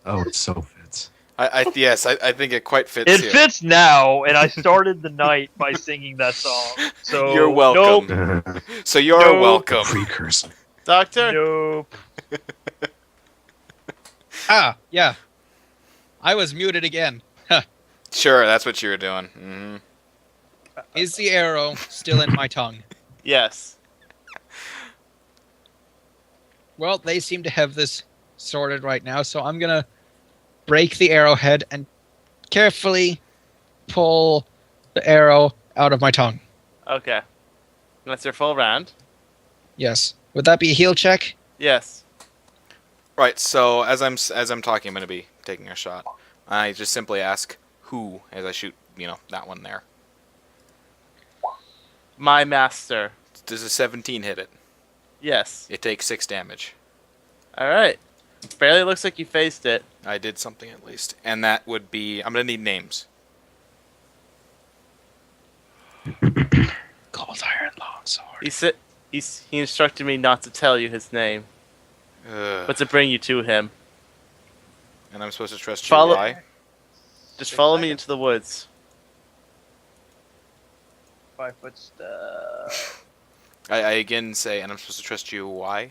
Oh, it so fits.
I think it quite fits
It
here.
fits now, and I started the night by singing that song. So
You're welcome.
Nope,
So you're
No.
welcome.
Precursor.
Doctor?
nope.
Ah, yeah. I was muted again.
Sure, that's what you were doing. Hmm.
Is the arrow still in my tongue?
Yes.
Well, they seem to have this sorted right now, so I'm gonna break the arrowhead and carefully pull the arrow out of my tongue.
Okay. That's your full round.
Yes. Would that be a heal check?
Yes.
Right. So as I'm talking, I'm going to be taking a shot. I just simply ask who as I shoot. That one there.
My master.
Does a 17 hit it?
Yes.
It takes 6 damage.
Alright. Barely looks like you faced it.
I did something at least, and that would be. I'm going to need names.
Cold iron longsword.
He instructed me not to tell you his name,
Ugh.
but to bring you to him.
And I'm supposed to trust you.
Follow-
Why?
Just follow me into the woods.
5 foot step.
I again say, and I'm supposed to trust you. Why?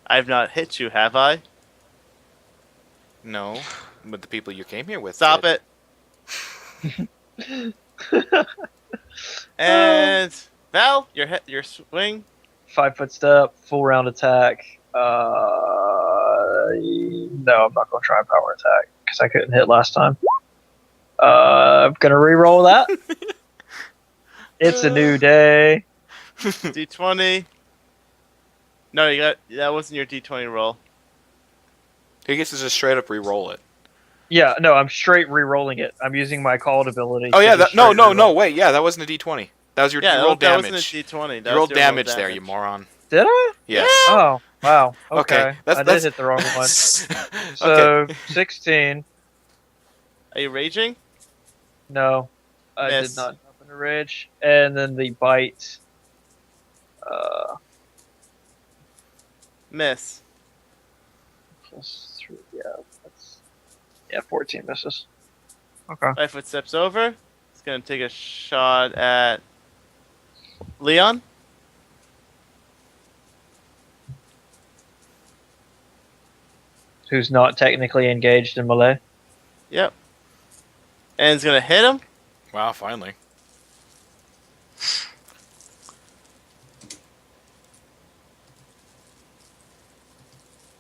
I've not hit you, have I?
No, but the people you came here with.
Stop
did.
it. And Val, your swing.
5 foot step, full round attack. No, I'm not gonna try a power attack because I couldn't hit last time. I'm gonna re-roll that. It's a new day.
D20. No, that wasn't your D20 roll.
He gets to just straight up re-roll it.
Yeah, no, I'm straight re-rolling it. I'm using my called ability.
Oh yeah,
to just
no,
straight
no,
re-roll.
no. Wait, yeah, that wasn't a D20. That was your
Yeah,
you rolled
that
damage.
wasn't a D20. That
You rolled
was your roll
damage there, you moron.
Did I?
Yes.
Oh, wow. Okay.
Okay, that's-
I did
that's-
hit the wrong one. So,
Okay.
16.
Are you raging?
No, I
Miss.
did not jump in a rage. And then the bite.
Miss.
Plus 3. Yeah, 14 misses. Okay.
5 foot steps over. He's gonna take a shot at Leon.
Who's not technically engaged in melee?
Yep. And he's gonna hit him.
Wow, finally.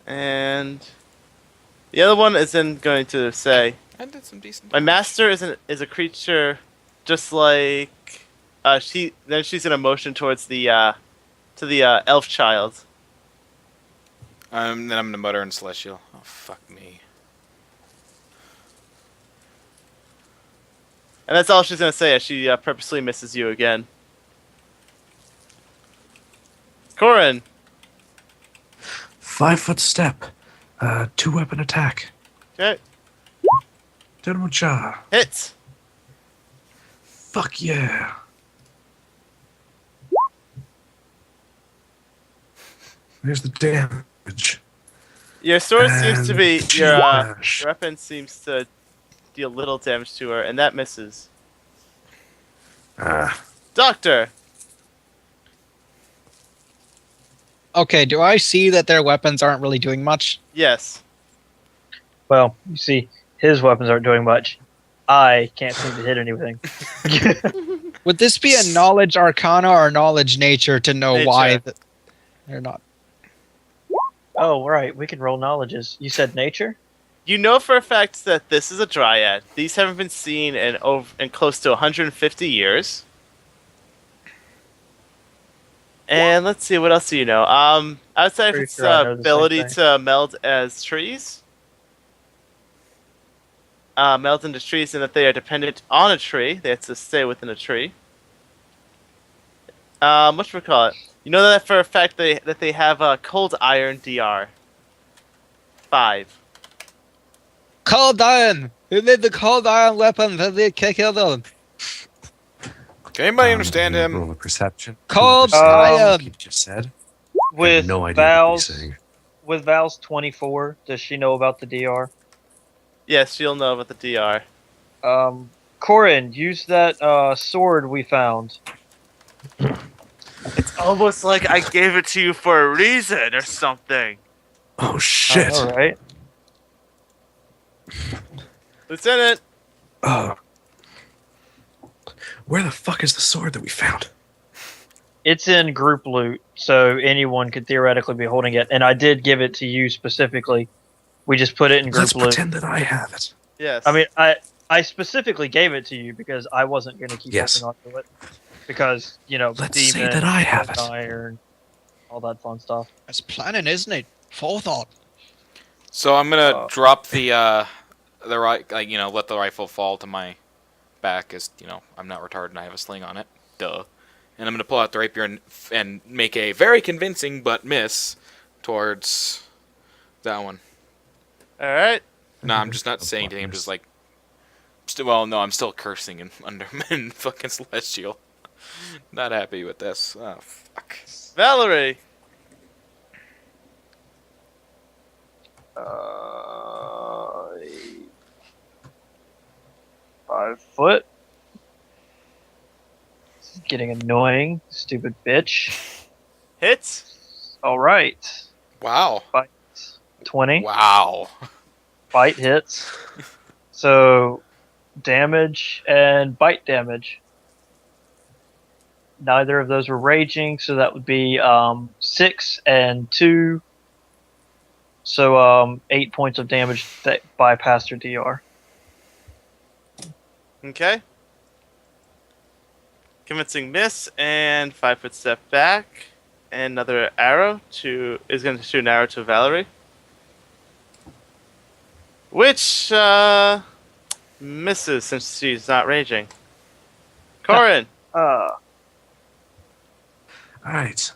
And the other one is then going to say,
I did some decent.
"My
damage.
master is a creature, just like she." Then she's gonna motion towards the elf child.
Then I'm gonna mutter in Celestial. Oh fuck me.
And that's all she's gonna say as she purposely misses you again. Corin,
5 foot step. 2-weapon attack.
okay,
Turbocha.
hits.
Fuck yeah. There's the damage.
Your sword seems to be
And
your
flash.
weapon seems to deal little damage to her, and that misses. Doctor,
Okay, do I see that their weapons aren't really doing much?
yes.
Well, you see, his weapons aren't doing much. I can't seem to hit anything.
Would this be a knowledge arcana or knowledge nature to know why
Nature.
they're not?
Oh, right. We can roll knowledges. You said nature?
You know for a fact that this is a dryad. These haven't been seen in close to 150 years. And let's see, what else do you know? Outside of
Pretty
its
sure I know the same
ability
thing.
to meld as trees, meld into trees, and that they are dependent on a tree. They have to stay within a tree. Whatchamacallit? You know that for a fact that they have a cold iron DR 5.
Cold iron! Who made the cold iron weapon that they killed them?
Can anybody understand
I'm gonna
him?
Roll a perception.
Cold
Understand
iron!
what you just said. I have
With
no idea what
Val's
he's saying.
with Val's 24, does she know about the DR?
Yes, you'll know about the DR.
Corin, use that sword we found.
It's almost like I gave it to you for a reason or something.
Oh shit!
All right.
Lieutenant,
Where the fuck is the sword that we found?
It's in group loot, so anyone could theoretically be holding it. And I did give it to you specifically. We just put it in group
Let's
loot.
pretend that I have it.
yes.
I mean, I specifically gave it to you because I wasn't going to keep
Yes.
holding on to it. Because, you know,
Let's
demon,
say that I have it.
iron, all that fun stuff.
That's planning, isn't it? Forethought.
So I'm gonna drop the right, like, let the rifle fall to my back, as I'm not retarded and I have a sling on it. Duh. And I'm gonna pull out the rapier and make a very convincing but miss towards that one.
All right.
No, I'm just not saying anything. I'm just like, well, no, I'm still cursing in under in fucking celestial. Not happy with this. Oh fuck.
Valerie.
5 foot. This is getting annoying, stupid bitch.
Hits.
All right,
Wow.
20.
Wow.
Bite hits. So, damage and bite damage. Neither of those were raging, so that would be 6 and 2. So 8 points of damage that bypassed her DR.
Okay. Convincing miss and 5-foot step back. And another arrow is going to shoot an arrow to Valerie. Which misses since she's not raging. Corin.
All right.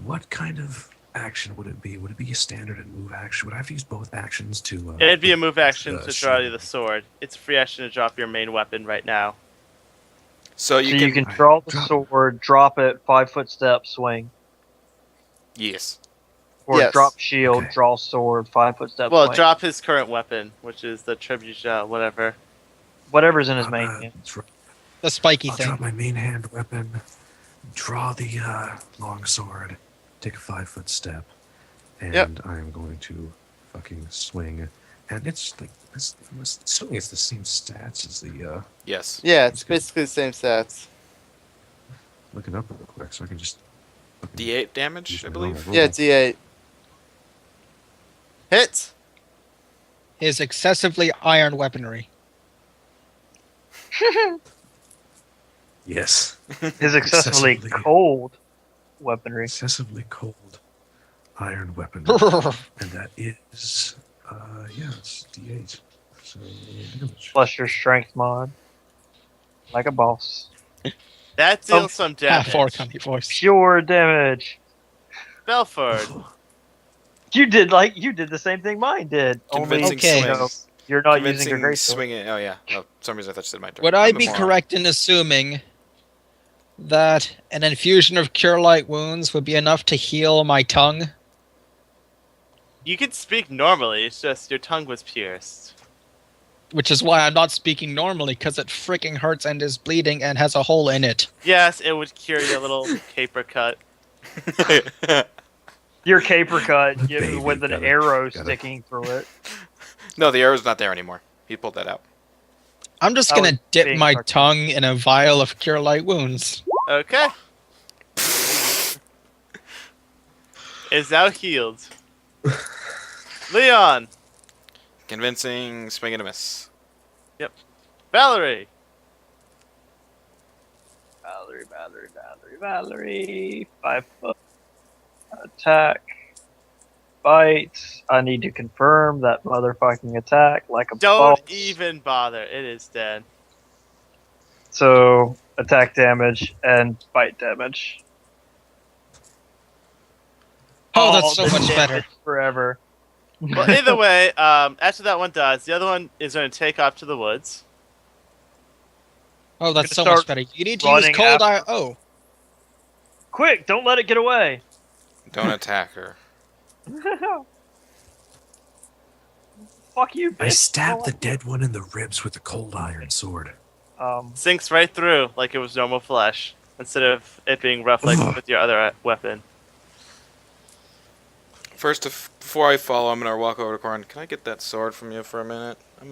What kind of action would it be? Would it be a standard and move action? Would I have to use both actions to?
It'd be a move action to draw
shield?
you the sword. It's a free action to drop your main weapon right now.
So you
You
can.
can draw the
Drop-
sword, drop it, 5-foot step, swing.
Yes.
Or
Yes.
drop shield,
Okay.
draw sword, 5-foot step,
Well,
swing.
drop his current weapon, which is the trebuchet, whatever.
Whatever's in his main hand.
The spiky
I'll
thing.
drop my main hand weapon, draw the long sword, take a 5-foot step, and
Yep.
I am going to fucking swing. And it's like I'm assuming it's the same stats as the.
Yes.
Yeah,
it's basically
the same stats.
Look it up real quick so I can just. fucking
D8 damage,
use
I
my
believe.
normal
Yeah,
roll.
D8. Hit.
His excessively iron weaponry.
Yes.
His excessively
Excessively.
cold weaponry.
Excessively cold iron weapon. And that is. Yeah, it's D8. So damage.
Plus your strength mod. Like a boss.
That deals some damage.
Half orc on your voice.
Pure damage.
Belford.
You did the same thing mine did. Only
Convincing
Okay.
swing.
you know, you're not using
Convincing
your great sword.
swinging. Oh yeah. Oh, for some reason I thought you said my turn.
Would I
I'm a
be
moron.
correct in assuming that an infusion of Cure Light Wounds would be enough to heal my tongue?
You can speak normally, it's just your tongue was pierced.
Which is why I'm not speaking normally, because it freaking hurts and is bleeding and has a hole in it.
Yes, it would cure your little caper cut.
Your caper cut
Baby,
with an
gotta-
arrow
gotta-
sticking through it.
No, the arrow's not there anymore. He pulled that out.
I'm just
I
gonna
was
dip
being
my
sarcastic.
tongue in a vial of Cure Light Wounds.
Okay. Is now healed. Leon.
Convincing swing and a miss.
Valerie.
Valerie. 5-foot. Attack. Bite. I need to confirm that motherfucking attack like a
Don't
boss.
even bother. It is dead.
So attack damage, and bite damage.
Oh, that's so
the
much better.
damage Forever.
Well, either way, after that one dies, the other one is going to take off to the woods.
Oh, that's so
Start
much better. You need to use
running
cold
after-
eye. Oh,
Quick! Don't let it get away.
Don't attack her.
Fuck you, bitch.
I stabbed the dead one in the ribs with the cold iron sword.
Sinks right through like it was normal flesh, instead of it being rough like
Ugh.
with your other weapon.
First, before I follow, I'm gonna walk over to Corin. Can I get that sword from you for a minute? I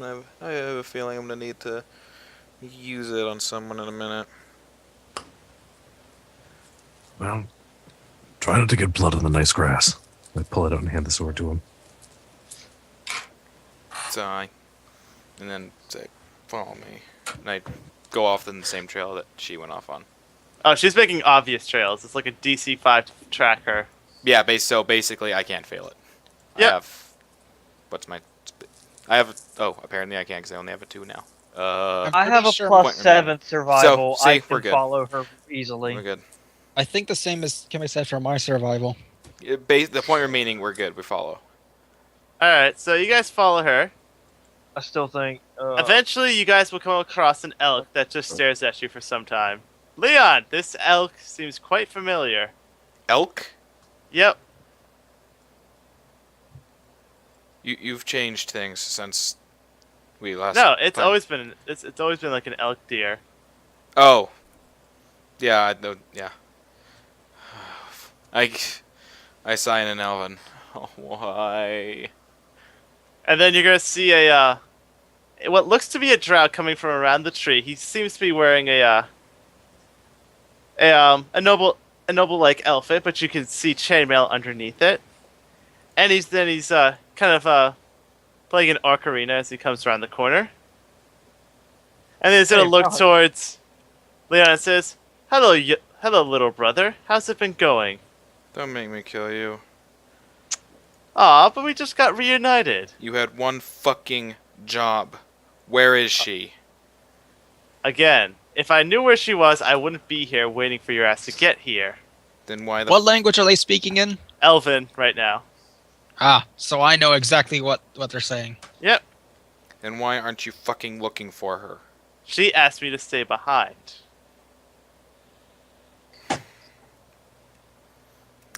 have a feeling I'm gonna need to use it on someone in a minute.
Well, try not to get blood on the nice grass. I pull it out and hand the sword to him.
So and then say, follow me. And I go off in the same trail that she went off on.
Oh, she's making obvious trails. It's like a DC 5 tracker.
Yeah, so basically I can't fail it.
Yep.
I have, apparently I can't because I only have a 2 now.
I have a
sure
plus
point
7 survival.
So, see,
I
we're
can
good.
follow her easily.
We're good.
I think the same as can be said for my survival.
The point remaining, we're good. We follow.
Alright, so you guys follow her.
I still think.
Eventually, you guys will come across an elk that just stares at you for some time. Leon, this elk seems quite familiar.
Elk?
Yep.
You've changed things since we last.
No, it's
played.
always been it's always been like an elk deer.
Oh. Yeah, I know. Yeah. I sign an Elvin. Oh, why?
And then you're gonna see a what looks to be a drow coming from around the tree. He seems to be wearing a noble like outfit, but you can see chainmail underneath it. And he's kind of playing an ocarina as he comes around the corner. And then he's gonna
Hey,
look
wow.
towards Leon and says, "Hello, hello, little brother. How's it been going?"
Don't make me kill you.
Aw, but we just got reunited.
You had one fucking job. Where is she?
Again, if I knew where she was, I wouldn't be here waiting for your ass to get here.
Then why the
What language are they speaking in?
Elven, right now.
Ah, so I know exactly what they're saying.
Yep.
Then why aren't you fucking looking for her?
She asked me to stay behind.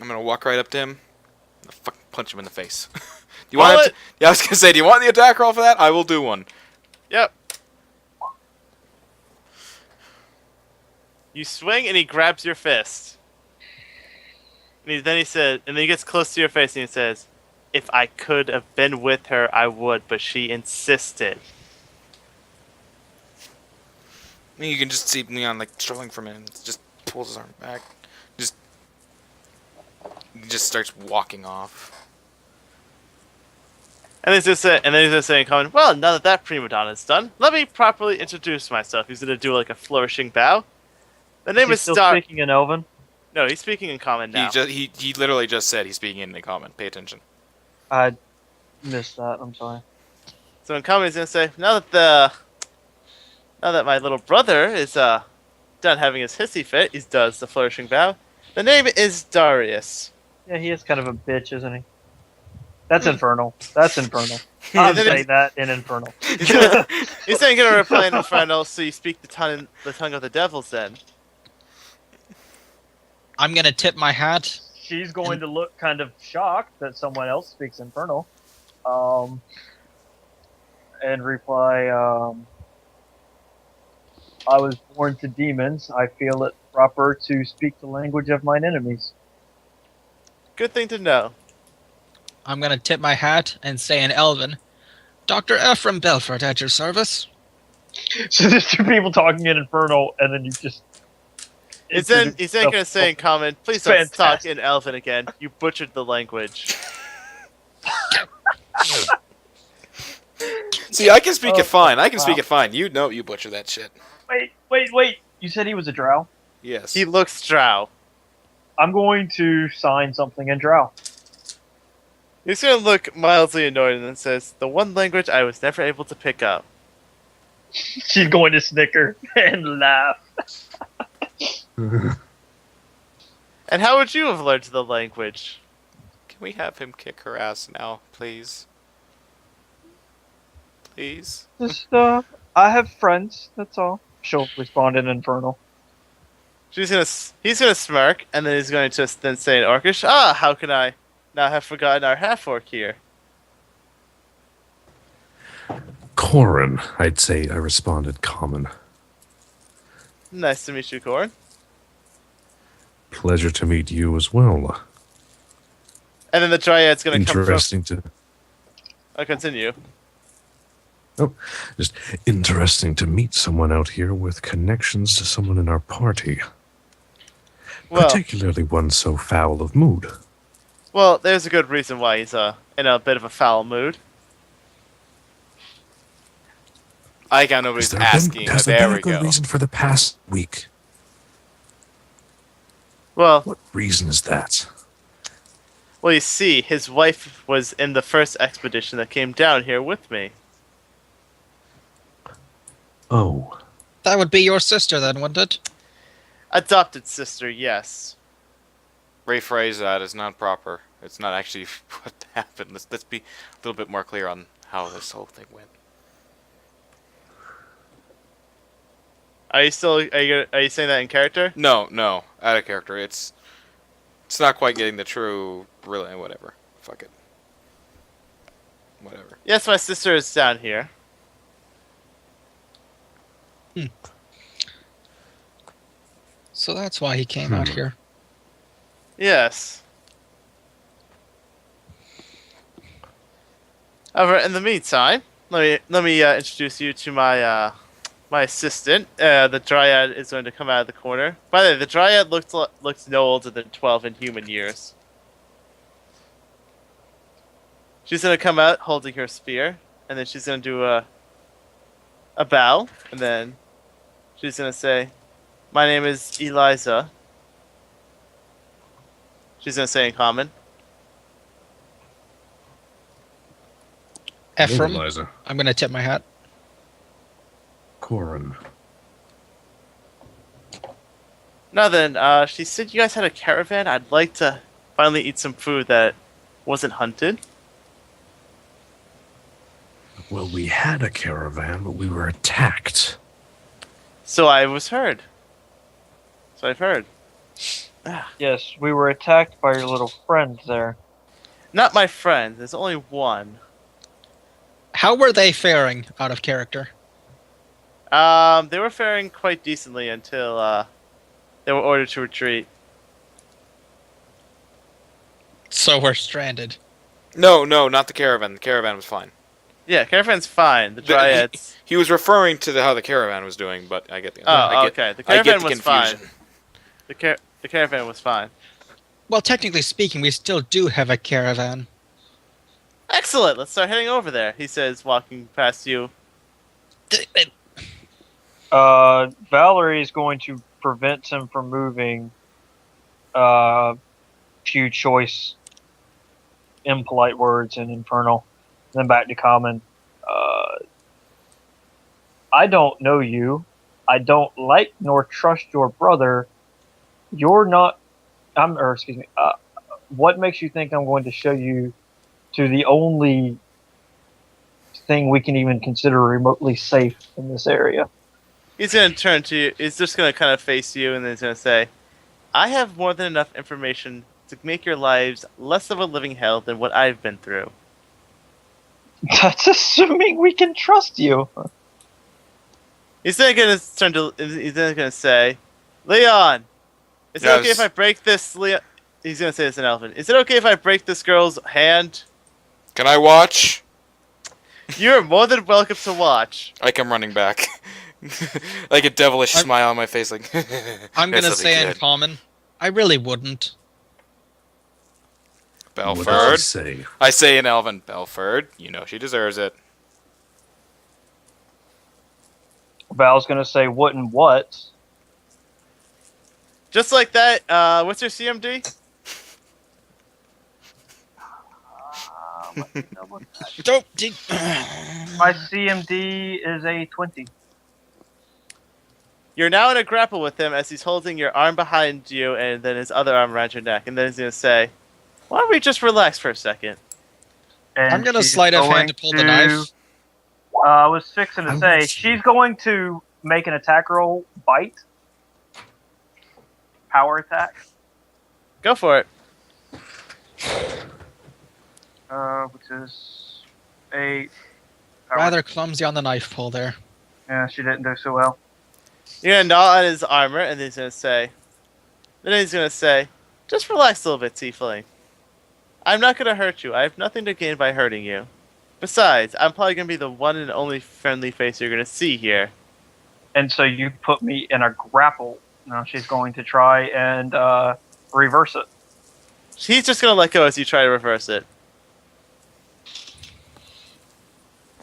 I'm gonna walk right up to him. I'm gonna fucking punch him in the face. Do you want?
Bullet!
Yeah, I was gonna say, do you want the attack roll for that? I will do one.
Yep. You swing and he grabs your fist. And then he gets close to your face and he says, "If I could have been with her, I would, but she insisted."
I mean, you can just see Leon like struggling for a minute. And just pulls his arm back. He just starts walking off.
And he's just saying, "Comment. Well, now that that prima donna is done, let me properly introduce myself." He's gonna do like a flourishing bow. The name is
still
Star.
speaking in Elven.
No, he's speaking in common now.
He literally just said he's speaking in the comment. Pay attention.
I missed that. I'm sorry.
So in common, he's gonna say, now that my little brother is done having his hissy fit, he does the flourishing bow. The name is Darius.
Yeah, he is kind of a bitch, isn't he? That's infernal. That's infernal.
Yeah,
I'll
that
say
is-
that in infernal.
He's saying gonna reply in Infernal, so you speak the tongue of the devils then.
I'm gonna tip my hat.
She's going to look kind of shocked that someone else speaks infernal, and reply, "I was born to demons. I feel it proper to speak the language of mine enemies."
Good thing to know.
I'm gonna tip my hat and say in Elven, Dr. Ephraim Belfort at your service.
So there's two people talking in infernal, and then you just.
He's then gonna say in common, please don't talk
Fantastic.
in Elven again. You butchered the language.
See, I can speak
Oh,
it fine. I can
wow.
speak it fine. You know you butcher that shit.
Wait! You said he was a drow?
Yes.
He looks drow.
I'm going to sign something in drow.
He's gonna look mildly annoyed and then says, "The one language I was never able to pick up."
She's going to snicker and laugh.
And how would you have learned the language?
Can we have him kick her ass now, please? Please?
Just, I have friends, that's all. She'll respond in Infernal.
He's gonna smirk, and then he's going to just then say in Orcish, "Ah, how can I not have forgotten our half-orc here?"
Corin, I'd say, I responded common.
Nice to meet you, Corin.
Pleasure to meet you as well.
And then the Dryad's gonna come from...
Interesting to...
I'll continue.
Oh, just interesting to meet someone out here with connections to someone in our party.
Well,
Particularly one so foul of mood.
well, there's a good reason why he's in a bit of a foul mood.
I like how nobody's asking.
Has
There
there
we
been a good
go.
reason for the past week?
Well,
What reason is that?
well, you see, his wife was in the first expedition that came down here with me.
Oh,
That would be your sister then, wouldn't it?
Adopted sister, yes.
Rephrase that is not proper. It's not actually what happened. Let's be a little bit more clear on how this whole thing went.
Are you saying that in character?
No, no, out of character. It's not quite getting the true. Really, whatever. Fuck it. Whatever.
Yes, my sister is down here.
So that's why he came out here.
Yes. However, in the meantime, let me introduce you to my my assistant. The Dryad is going to come out of the corner. By the way, the Dryad looks no older than 12 in human years. She's going to come out holding her spear, and then she's going to do a bow, and then she's going to say, "My name is Eliza." She's going to say in common.
Ephraim,
Eliza.
I'm gonna tip my hat.
Corin.
Now then, she said you guys had a caravan. I'd like to finally eat some food that wasn't hunted.
Well, we had a caravan, but we were attacked.
So I was heard. So I've heard.
Yes, we were attacked by your little friend there.
Not my friend. There's only one.
How were they faring out of character?
They were faring quite decently until they were ordered to retreat.
So we're stranded.
No, no, not the caravan. The caravan was fine.
Yeah, caravan's fine. The Dryads.
He was referring to how the caravan was doing, but I get the.
Okay. The
I get
caravan
the
was fine.
confusion.
The caravan was fine.
Well, technically speaking, we still do have a caravan.
Excellent. Let's start heading over there. He says, walking past you.
Valerie is going to prevent him from moving. Few choice, impolite words in Infernal. Then back to Common. I don't know you. I don't like nor trust your brother. You're not. Excuse me. What makes you think I'm going to show you to the only thing we can even consider remotely safe in this area?
He's going to turn to you. He's just going to kind of face you, and then he's going to say, "I have more than enough information to make your lives less of a living hell than what I've been through."
That's assuming we can trust you.
He's then going to turn to. He's then going to say, "Leon, is it okay if I break this?" Leon, he's going to say this in Elven. "Is it okay if I break this girl's hand?"
Can I watch?
You're more than welcome to watch.
I come running back, like a devilish smile on my face. Like
I'm gonna
"That's
say
something
in
good."
common, I really wouldn't.
What did you
Belford.
say?
I say in Elven, Belford. You know she deserves it.
Val's going to say, wouldn't what?
Just like that. What's your CMD?
Don't.
My CMD is a 20.
You're now in a grapple with him as he's holding your arm behind you and then his other arm around your neck. And then he's going to say, why don't we just relax for a second?
And
I'm gonna
she's
sleight of hand
going
to pull the knife.
I was fixing to
I'm
say
with you.
she's going to make an attack roll, bite, power attack,
Go for it.
which is 8. Power.
Rather clumsy on the knife pull there.
Yeah, she didn't do so well.
You're going to gnaw on his armor and then he's going to say, just relax a little bit, Tiefling. I'm not going to hurt you. I have nothing to gain by hurting you. Besides, I'm probably going to be the one and only friendly face you're going to see here.
And so you put me in a grapple. Now she's going to try and reverse it.
He's just going to let go as you try to reverse it.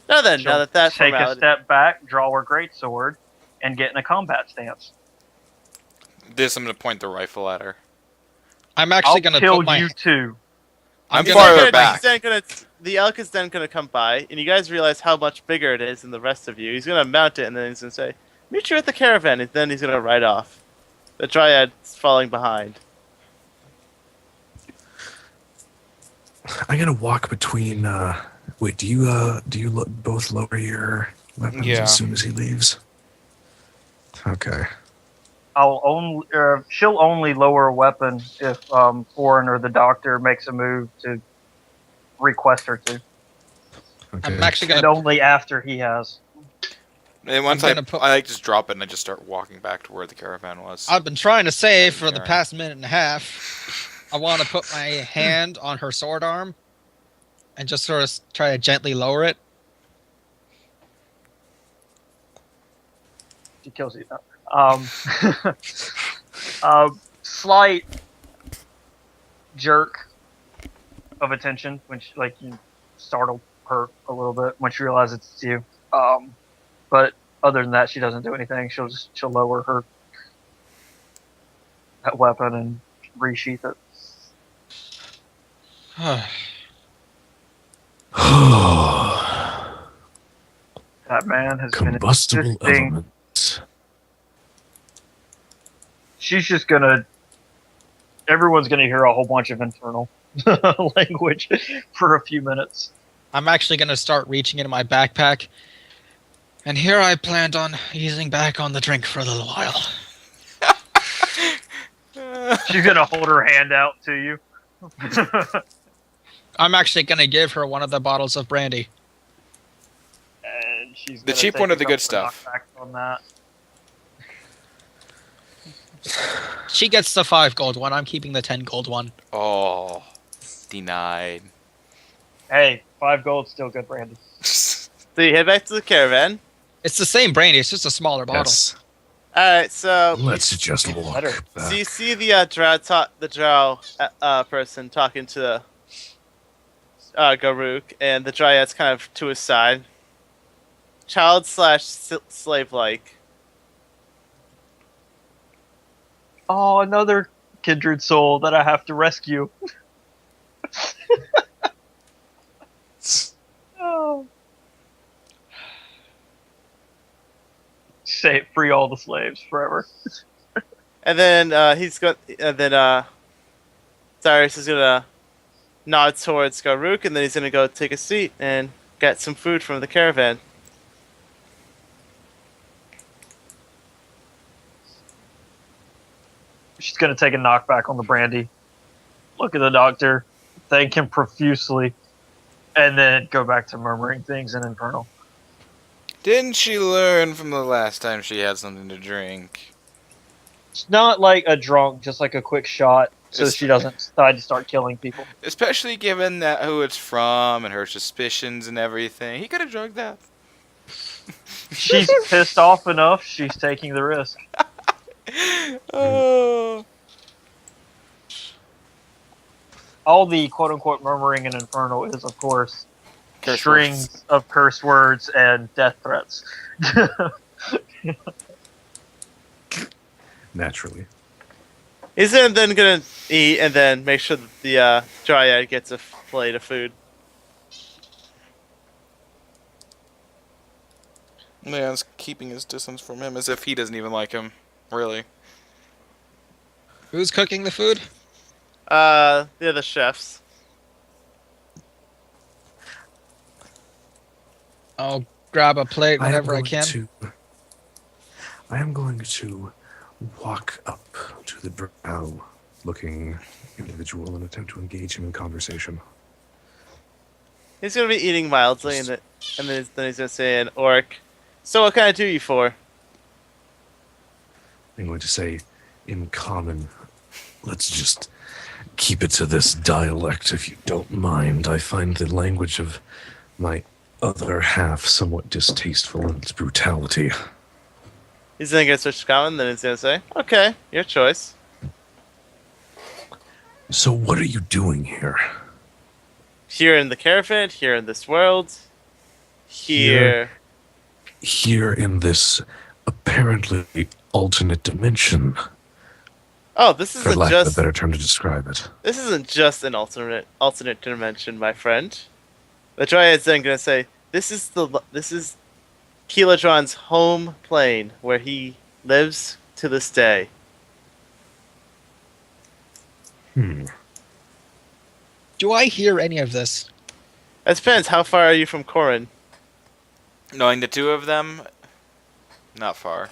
Now then,
She'll
now that that's
take a
formality...
step back, draw her greatsword, and get in a combat stance.
This, I'm gonna point the rifle at her.
I'm actually
I'll
gonna
kill
put my.
you too.
I'm
He's
farther
then gonna-
back.
he's then gonna- the elk is then going to come by, and you guys realize how much bigger it is than the rest of you. He's going to mount it, and then he's going to say, meet you at the caravan, and then he's going to ride off. The Dryad's falling behind.
I'm gonna walk between. Wait, do you both lower your weapons
Yeah.
as soon as he leaves? Okay.
She'll only lower a weapon if Foreign or the doctor makes a move to request her to,
Okay.
I'm actually
and
gonna.
only after he has.
And once
I'm
I,
gonna put-
I like just drop it and I just start walking back to where the caravan was.
I've been trying to say for the
Alright.
past minute and a half. I want to put my hand on her sword arm, and just sort of try to gently lower it.
She kills you. Slight jerk of attention when she, like, you startle her a little bit when she realizes it's you. But other than that, she doesn't do anything. She'll lower her that weapon and resheath it. That man has been
Combustible
insisting.
elements.
She's just gonna. Everyone's gonna hear a whole bunch of infernal language for a few minutes.
I'm actually gonna start reaching into my backpack, and here I planned on easing back on the drink for a little while.
She's gonna hold her hand out to you.
I'm actually gonna give her one of the bottles of brandy.
And she's
The
gonna
cheap
take
one or
a
the good
couple of
stuff?
knockbacks on that.
She gets the 5 gold one. I'm keeping the 10 gold one.
Oh, denied.
Hey, 5 gold, still good, Brandy.
So you head back to the caravan.
It's the same brandy. It's just a smaller bottle.
Yes.
Alright, so...
Let's just walk
Better.
So
back.
you see the drow person talking to Garuk, and the Dryad's kind of to his side. Child / slave-like.
Oh, another kindred soul that I have to rescue. Oh. Say free all the slaves forever.
And then Cyrus is gonna nod towards Garuk, and then he's gonna go take a seat and get some food from the caravan.
She's gonna take a knockback on the brandy. Look at the doctor, thank him profusely, and then go back to murmuring things in Infernal.
Didn't she learn from the last time she had something to drink?
It's not like a drunk, just like a quick shot, so
It's-
she doesn't decide to start killing people.
Especially given that who it's from and her suspicions and everything. He could have drugged that.
She's pissed off enough, she's taking the risk.
Oh.
All the quote-unquote murmuring in Infernal is, of course,
Curse
strings
words.
of curse words and death threats.
Naturally.
He's then gonna eat and then make sure that the Dryad gets a plate of food.
Leon's keeping his distance from him as if he doesn't even like him. Really.
Who's cooking the food?
They're the chefs.
I'll grab a plate
I am
whenever I
going
can.
I am going to walk up to the drow looking individual and attempt to engage him in conversation.
He's gonna be eating mildly, and then he's gonna say an orc. So what can I do you for?
I'm going to say, in common, let's just keep it to this dialect if you don't mind. I find the language of my other half somewhat distasteful in its brutality.
He's then gonna switch to common, then he's gonna say, "Okay, your choice."
So what are you doing here?
Here in the caravan, here in this world, here.
Here in this apparently alternate dimension,
Oh, this
for
isn't
lack of a
just
better term to describe it.
this isn't just an alternate dimension, my friend. The Dryad's then gonna say, this is Keeladron's home plane where he lives to this day.
Do I hear any of this?
It depends. How far are you from Corin?
Knowing the two of them, not far.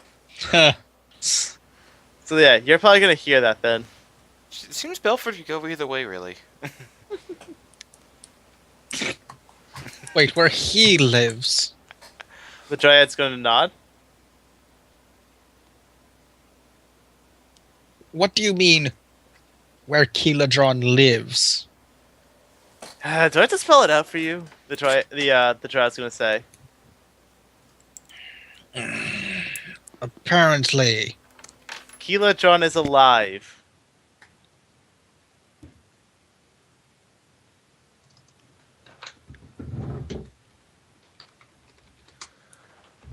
So yeah, you're probably gonna hear that then.
It seems Belford could go either way, really.
Wait, where he lives?
The Dryad's gonna nod.
What do you mean, where Keeladron lives?
Do I have to spell it out for you? The Dryad's gonna say.
Apparently.
Keeladron is alive.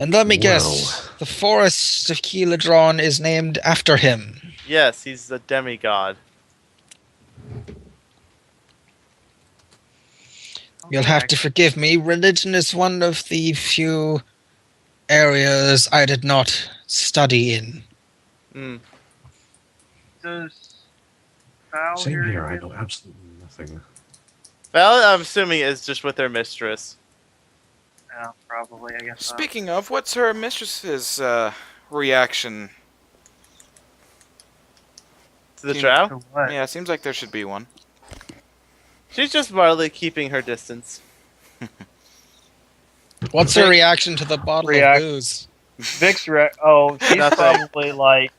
And let me guess, the forest of Keeladron is named after him.
Yes, he's a demigod.
You'll have to forgive me, religion is one of the few areas I did not study in.
Mm.
Does Val
Same
hear
here, I
you?
know absolutely nothing.
Val, I'm assuming, is just with her mistress.
Yeah, probably. I guess.
Speaking of, what's her mistress's reaction?
To the
Seems-
drow?
To what?
Yeah, it seems like there should be one.
She's just mildly keeping her distance.
What's her reaction to the bottle
React-
of booze?
Vic's she's
Nothing.
probably like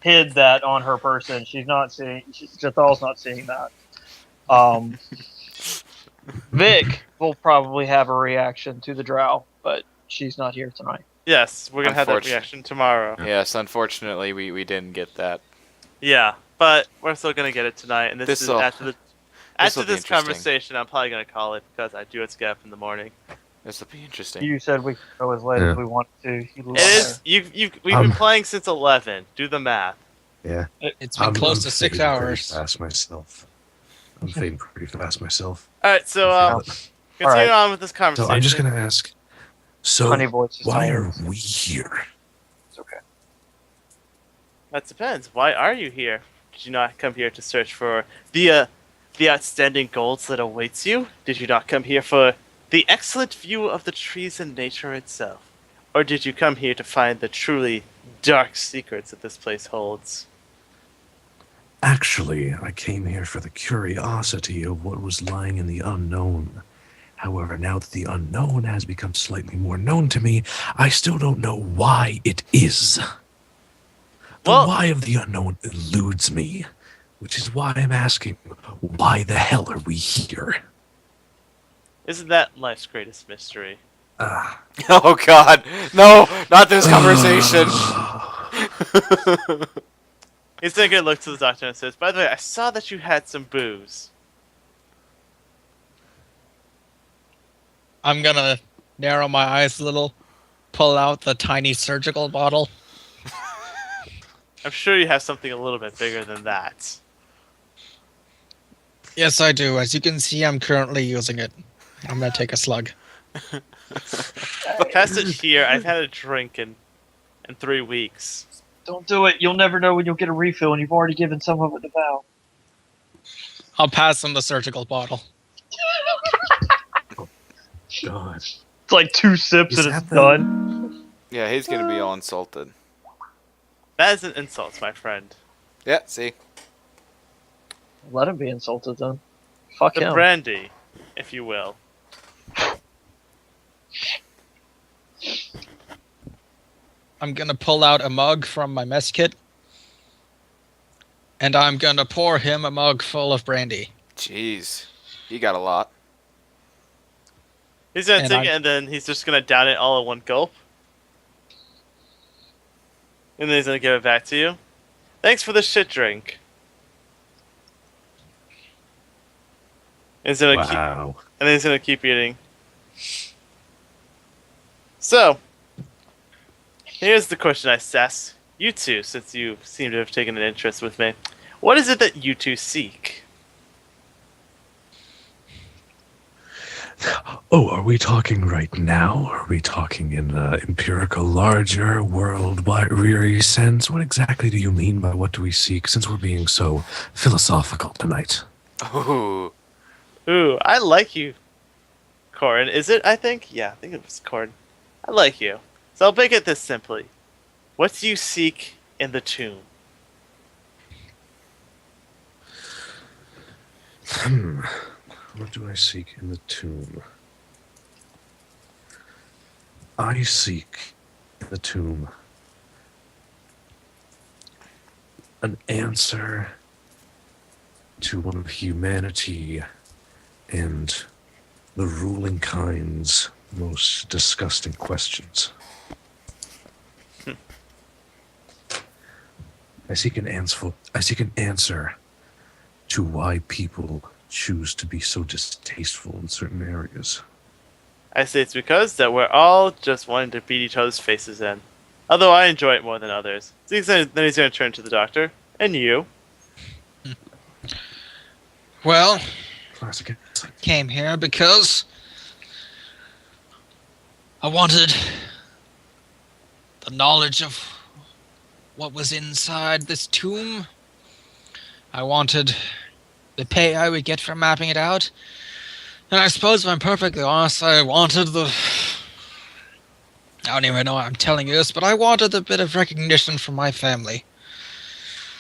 hid that on her person. She's not seeing. Jathal's not seeing that. Vic will probably have a reaction to the drow, but she's not here tonight.
Yes, we're gonna have that
Unfortunate.
reaction tomorrow.
Yes, unfortunately, we didn't get that.
Yeah, but we're still gonna get it tonight, and this is
This'll-
after
this'll
this
be interesting.
conversation. I'm probably gonna call it because I do have to get up in the morning.
This will be interesting.
You said we could go as late
Yeah.
as we want to. You
It is we've been playing since 11. Do the math.
Yeah.
It's been close to 6
fading
hours.
Pretty fast myself. I'm fading pretty fast myself.
All right, so
I feel it.
continue
Alright.
on with this
So
conversation.
I'm just gonna ask. So
Honey voice is
why
tired.
are we here?
It's okay.
That depends. Why are you here? Did you not come here to search for the outstanding golds that awaits you? Did you not come here for the excellent view of the trees and nature itself? Or did you come here to find the truly dark secrets that this place holds?
Actually, I came here for the curiosity of what was lying in the unknown. However, now that the unknown has become slightly more known to me, I still don't know why it is. The
Well-
why of the unknown eludes me, which is why I'm asking, why the hell are we here?
Isn't that life's greatest mystery?
Oh God, no! Not this conversation.
He's then gonna look to the doctor and says, "By the way, I saw that you had some booze."
I'm gonna narrow my eyes a little, pull out the tiny surgical bottle.
I'm sure you have something a little bit bigger than that.
Yes, I do. As you can see, I'm currently using it. I'm gonna take a slug.
Cast it here. I've had a drink in 3 weeks.
Don't do it. You'll never know when you'll get a refill, and you've already given some of it to Val.
I'll pass him the surgical bottle.
God.
It's like 2 sips
Is
and it's
that the-
done.
Yeah, he's gonna be all insulted.
That is an insult, my friend.
Yeah, see?
Let him be insulted then. Fuck
The
him.
brandy, if you will.
I'm gonna pull out a mug from my mess kit, and I'm gonna pour him a mug full of brandy.
Jeez. He got a lot.
He's gonna
And
take
I'm-
it and then he's just gonna down it all in one gulp. And then he's gonna give it back to you. Thanks for the shit drink. And he's gonna keep,
Wow.
and then he's gonna keep eating. So, here's the question I ask you two, since you seem to have taken an interest with me. What is it that you two seek?
Oh, are we talking right now? Are we talking in empirical, larger, world-weary sense? What exactly do you mean by what do we seek, since we're being so philosophical tonight?
Ooh.
Ooh, I like you, Corin. Is it? I think? Yeah, I think it was Corin. I like you. So I'll make it this simply. What do you seek in the tomb?
What do I seek in the tomb? I seek in the tomb an answer to one of humanity and the ruling kind's most disgusting questions. I seek an answer to why people choose to be so distasteful in certain areas.
I say it's because that we're all just wanting to beat each other's faces in. Although I enjoy it more than others. So then he's going to turn to the doctor. And you.
Well,
Classic.
came here because I wanted the knowledge of what was inside this tomb. I wanted the pay I would get for mapping it out. And I suppose if I'm perfectly honest, I wanted the... I don't even know why I'm telling you this, but I wanted a bit of recognition from my family.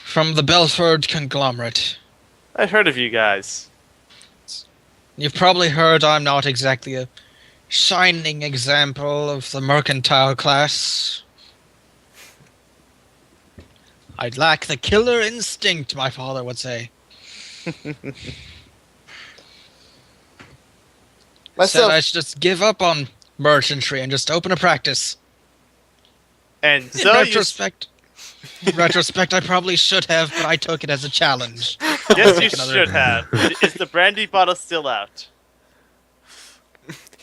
From the Belford conglomerate.
I've heard of you guys.
You've probably heard I'm not exactly a shining example of the mercantile class. I lack the killer instinct, my father would say. Said I should just give up on merchantry and just open a practice.
And
In
so
retrospect, I probably should have, but I took it as a challenge.
yes, you
Another-
should have. Is the brandy bottle still out?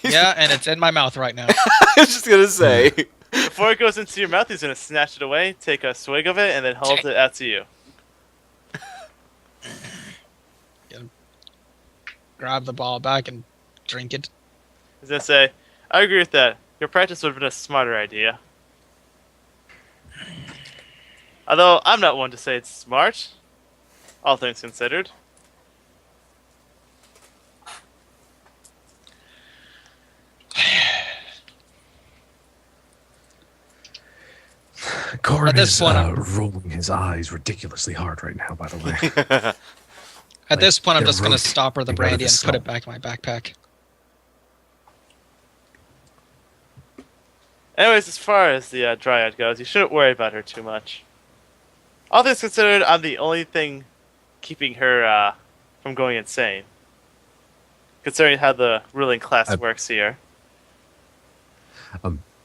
Yeah, and it's in my mouth right now.
I was just gonna say.
Before it goes into your mouth, he's going to snatch it away, take a swig of it, and then hold it out to you.
Grab the ball back and drink it.
He's going to say, I agree with that. Your practice would have been a smarter idea. Although, I'm not one to say it's smart. All things considered.
Corin
At this
is
point, I'm-
rolling his eyes ridiculously hard right now, by the way.
At this point, I'm
they're
just going to
rotating
stop her the
out of
brandy
the
and put it
cell.
back in my backpack.
Anyways, as far as the Dryad goes, you shouldn't worry about her too much. All things considered, I'm the only thing keeping her from going insane. Considering how the ruling class works here.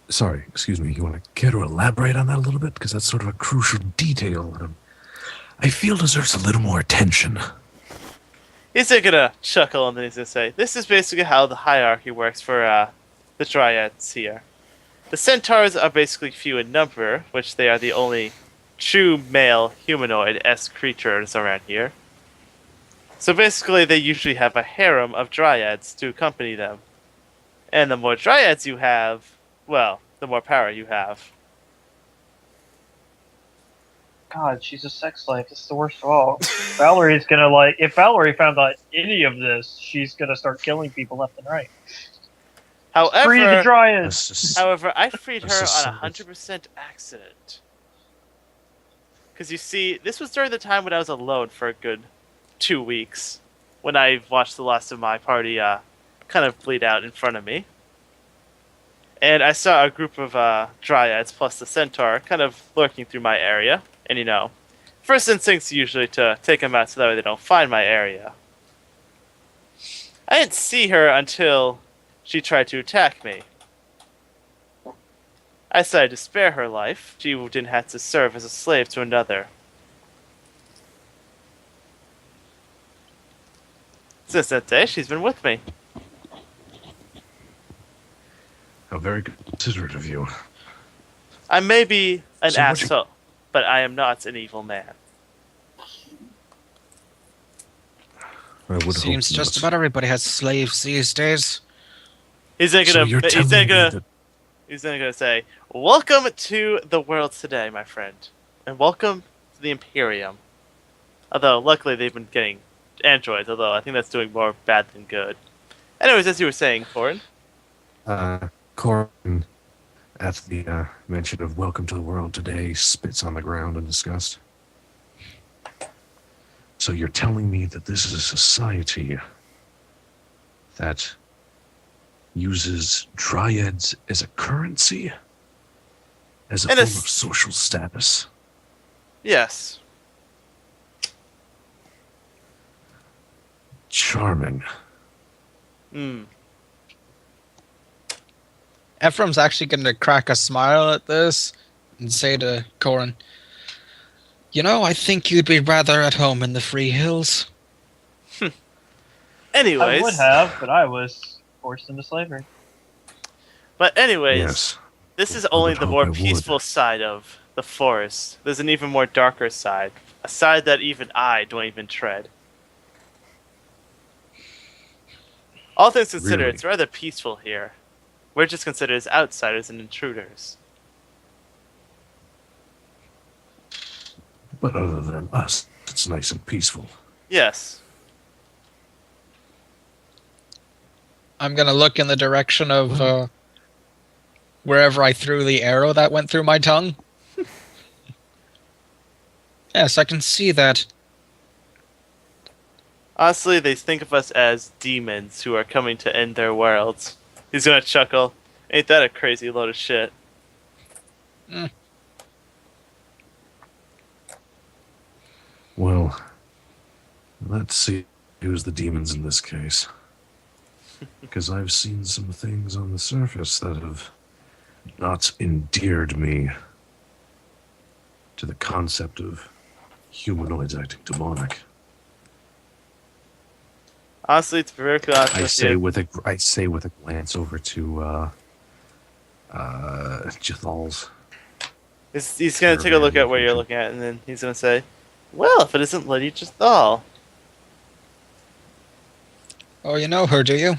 Sorry, excuse me. You want to care to elaborate on that a little bit? Because that's sort of a crucial detail that I feel deserves a little more attention.
He's gonna chuckle and then he's gonna say, "This is basically how the hierarchy works for the Dryads here. The Centaurs are basically few in number, which they are the only true male humanoid-esque creatures around here. So basically, they usually have a harem of Dryads to accompany them. And the more Dryads you have, well, the more power you have.
God, she's a sex slave. It's the worst of all. Valerie's gonna like. If Valerie found out any of this, she's gonna start killing people left and right. Free the
However,
Dryads.
I freed her
This is
on
so-
100% accident. Because you see, this was during the time when I was alone for a good 2 weeks, when I watched the last of my party kind of bleed out in front of me. And I saw a group of dryads plus the centaur kind of lurking through my area. And you know, first instinct's usually to take them out so that way they don't find my area. I didn't see her until she tried to attack me. I decided to spare her life. She didn't have to serve as a slave to another. Since that day, she's been with me.
How very considerate of you.
I may be an
So what you-
asshole, but I am not an evil man.
I would
Seems
hope
just
not.
about everybody has slaves these days.
He's then
So
gonna,
you're
he's
telling
then
me
gonna,
that
he's then gonna say, "Welcome to the world today, my friend, and welcome to the Imperium." Although, luckily, they've been getting androids. Although I think that's doing more bad than good. Anyways, as you were saying, Corin.
Corin, at the mention of "Welcome to the world" today, spits on the ground in disgust. So you're telling me that this is a society that uses dryads as a currency, as a
And
form
it's-
of social status?
Yes.
Charming.
Hmm.
Ephraim's actually going to crack a smile at this and say to Corin, "You know, I think you'd be rather at home in the Free Hills."
Anyways,
I would have, but I was forced into slavery.
but anyways,
Yes.
this is
I
only
would
the
hope
more
I would.
peaceful side of the forest. There's an even more darker side, a side that even I don't even tread. All things considered,
Really?
it's rather peaceful here. We're just considered as outsiders and intruders.
But other than us, it's nice and peaceful.
Yes.
I'm going to look in the direction of wherever I threw the arrow that went through my tongue. Yes, I can see that.
Honestly, they think of us as demons who are coming to end their worlds. He's gonna chuckle. Ain't that a crazy load of shit?
Well, let's see who's the demons in this case. Because I've seen some things on the surface that have not endeared me to the concept of humanoids acting demonic.
Honestly, it's very honest
I
with
say
you.
with a glance over to Jathal's.
He's gonna take a look at where you're looking at, and then he's gonna say, "Well, if it isn't Lady Jathal."
Oh, you know her, do you?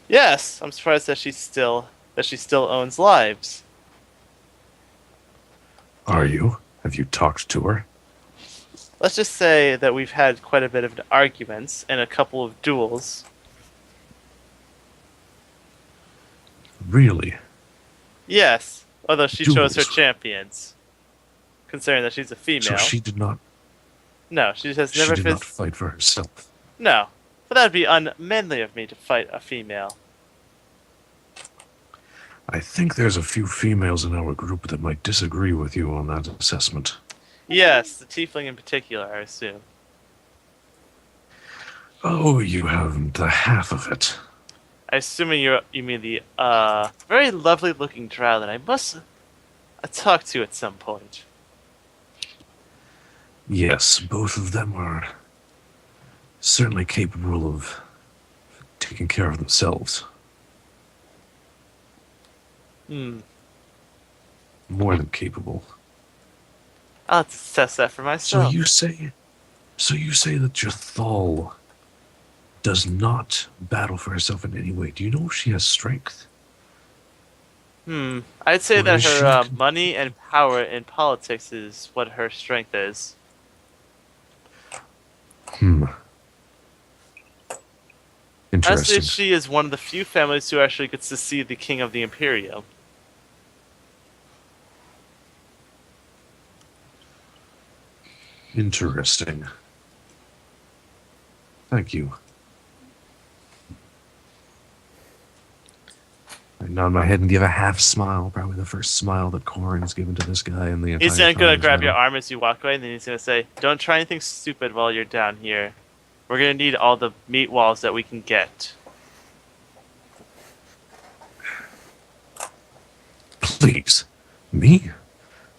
Yes, I'm surprised that she still owns lives.
Are you? Have you talked to her?
Let's just say that we've had quite a bit of arguments and a couple of duels.
Really?
Yes, although she chose her
Duels?
champions, considering that she's a female.
So she did not.
No, she has
She
never
did
phys-
not fight for herself.
No, but that would be unmanly of me to fight a female.
I think there's a few females in our group that might disagree with you on that assessment.
Yes, the tiefling in particular, I assume.
Oh, you haven't the half of it.
I assuming you mean the very lovely looking drow that I must talk to at some point.
Yes, both of them are certainly capable of taking care of themselves.
Hmm.
More than capable.
I'll have to test that for
So
myself.
you say that Jathal does not battle for herself in any way. Do you know if she has strength?
I'd say
Or
that
is
her
she-
money and power in politics is what her strength is.
Hmm.
Honestly,
Interesting.
she is one of the few families who actually gets to see the king of the Imperium.
Interesting. Thank you. I nod my head and give a half smile, probably the first smile that Corin's given to this guy in the entire
He's then
time
gonna
he's
grab
met
your
him.
arm as you walk away, and then he's gonna say, "Don't try anything stupid while you're down here. We're gonna need all the meat walls that we can get."
Please. Me?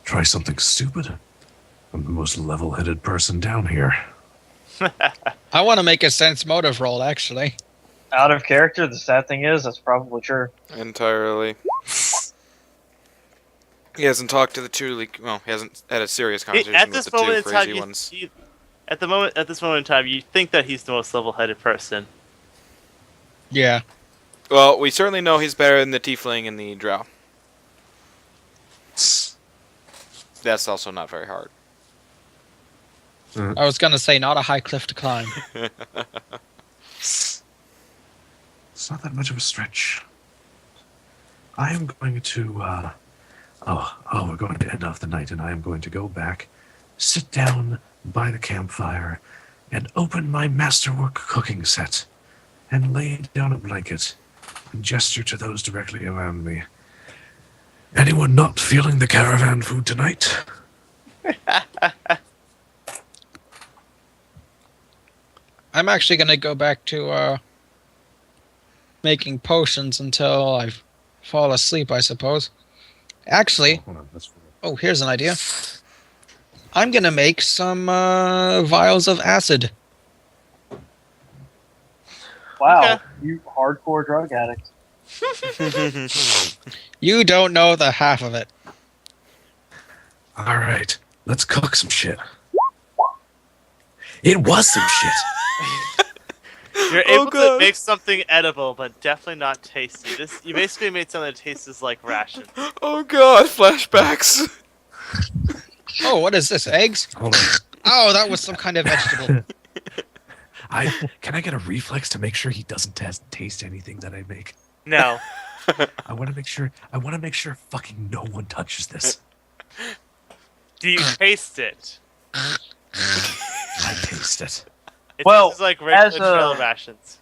Try something stupid? I'm the most level-headed person down here.
I want to make a sense motive roll, actually.
Out of character, the sad thing is, that's probably true.
Entirely. He hasn't talked to the two. Well, he hasn't had a serious conversation
At
with
this
the two
moment in time,
crazy ones.
at this moment in time, you think that he's the most level-headed person.
Yeah.
Well, we certainly know he's better than the tiefling and the drow. That's also not very hard.
I was going to say, not a high cliff to climb.
It's not that much of a stretch. I am going to, we're going to end off the night, and I am going to go back, sit down by the campfire, and open my masterwork cooking set, and lay down a blanket, and gesture to those directly around me. Anyone not feeling the caravan food tonight?
I'm actually going to go back to making potions until I fall asleep, I suppose. Actually,
Hold on, that's
oh, here's an idea. I'm going to make some vials of acid.
Wow,
Okay.
you hardcore drug addict.
You don't know the half of it.
all right. Let's cook some shit. It was some shit.
You're
Oh,
able to
God.
make something edible, but definitely not tasty. You basically made something that tastes like ration.
Oh god, flashbacks.
Oh, what is this? Eggs?
Hold on.
Oh, that was some kind of vegetable.
Can I get a reflex to make sure he doesn't taste anything that I make?
No.
I want to make sure fucking no one touches this.
Do you taste it?
I taste it.
It
Well,
tastes like
as
regular
a-
trail rations.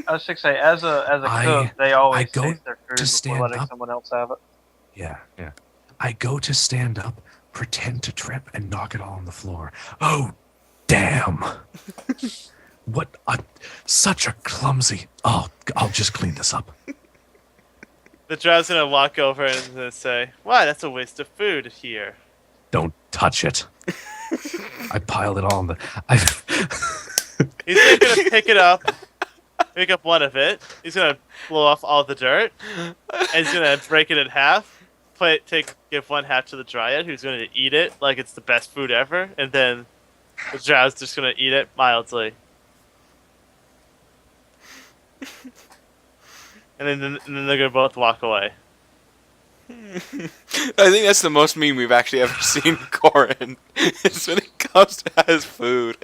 I was gonna say, as a
I-
cook, they always
I go
taste their food
to
before
stand
letting
up.
someone else have it.
Yeah. I go to stand up, pretend to trip, and knock it all on the floor. Oh, damn. Such a clumsy. Oh, I'll just clean this up.
The drow's gonna walk over and gonna say, "Why, that's a waste of food here."
Don't touch it. I piled it all on the.
He's then gonna pick up one of it. He's gonna blow off all the dirt, and he's gonna break it in half. Give one half to the dryad, who's gonna eat it like it's the best food ever, and then the drow's just gonna eat it mildly. And then they're gonna both walk away.
I think that's the most meme we've actually ever seen Corin. Is when it comes to his food.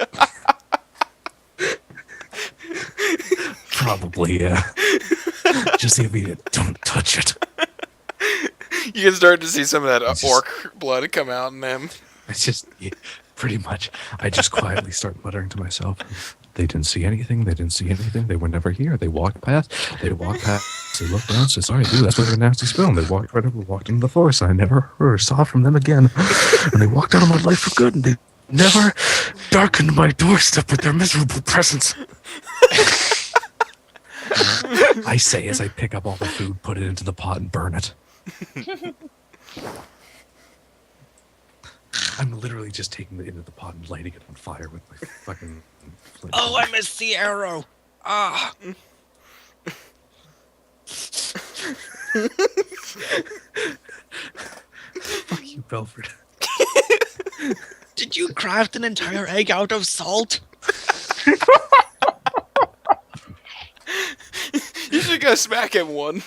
Probably, yeah. Just immediate. Don't touch it.
You can start to see some of that orc blood come out in them.
It's just pretty much. I just quietly start muttering to myself. They didn't see anything. They didn't see anything. They were never here. They walked past. They looked around. Said, "Sorry, dude, that's what a nasty smell." And they walked right over, walked into the forest. And I never heard or saw from them again. And they walked out of my life for good. And they never darkened my doorstep with their miserable presence. I say as I pick up all the food, put it into the pot, and burn it. I'm literally just taking it into the pot and lighting it on fire with my fucking.
Oh, I missed the arrow. Ah.
Fuck you, Belford.
Did you craft an entire egg out of salt?
You should go smack him one.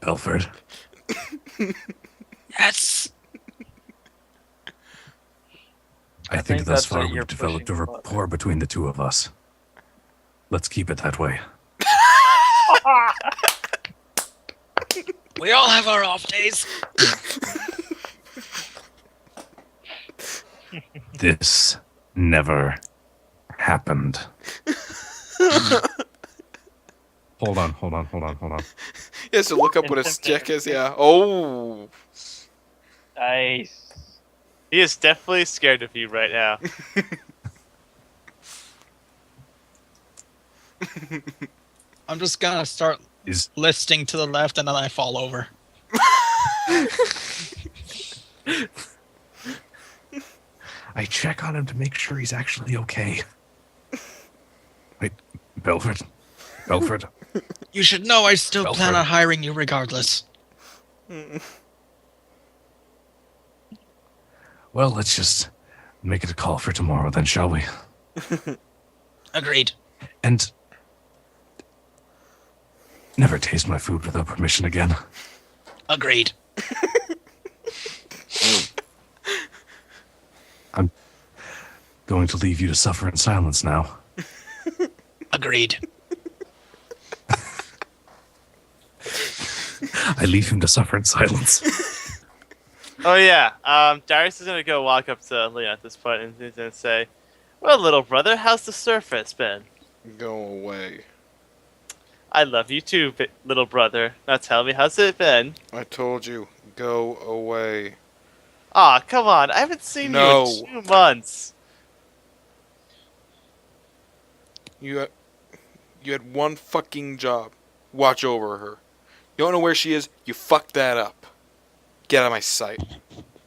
Belford.
Yes.
I think
think
thus
that's
far
what you're
we've developed a
pushing for.
rapport between the two of us. Let's keep it that way.
We all have our off days.
This never happened. Hold on.
He has to look up what his check is. Yeah. Oh.
Nice.
He is definitely scared of you right now.
I'm just gonna start
Is
listing to the left, and then I fall over.
I check on him to make sure he's actually okay. Wait, Belford.
You should know I still plan
Belford.
on hiring you regardless.
Well, let's just make it a call for tomorrow then, shall we?
Agreed.
And never taste my food without permission again.
Agreed.
I'm going to leave you to suffer in silence now.
Agreed.
I leave him to suffer in silence.
Oh yeah, Darius is gonna go walk up to Leon at this point and he's gonna say, "Well, little brother, how's the surface been?"
Go away.
I love you too, little brother. Now tell me, how's it been?
I told you. Go away.
Aw, come on, I haven't seen
No.
you in 2 months.
You had one fucking job. Watch over her. You don't know where she is? You fucked that up. Get out of my sight.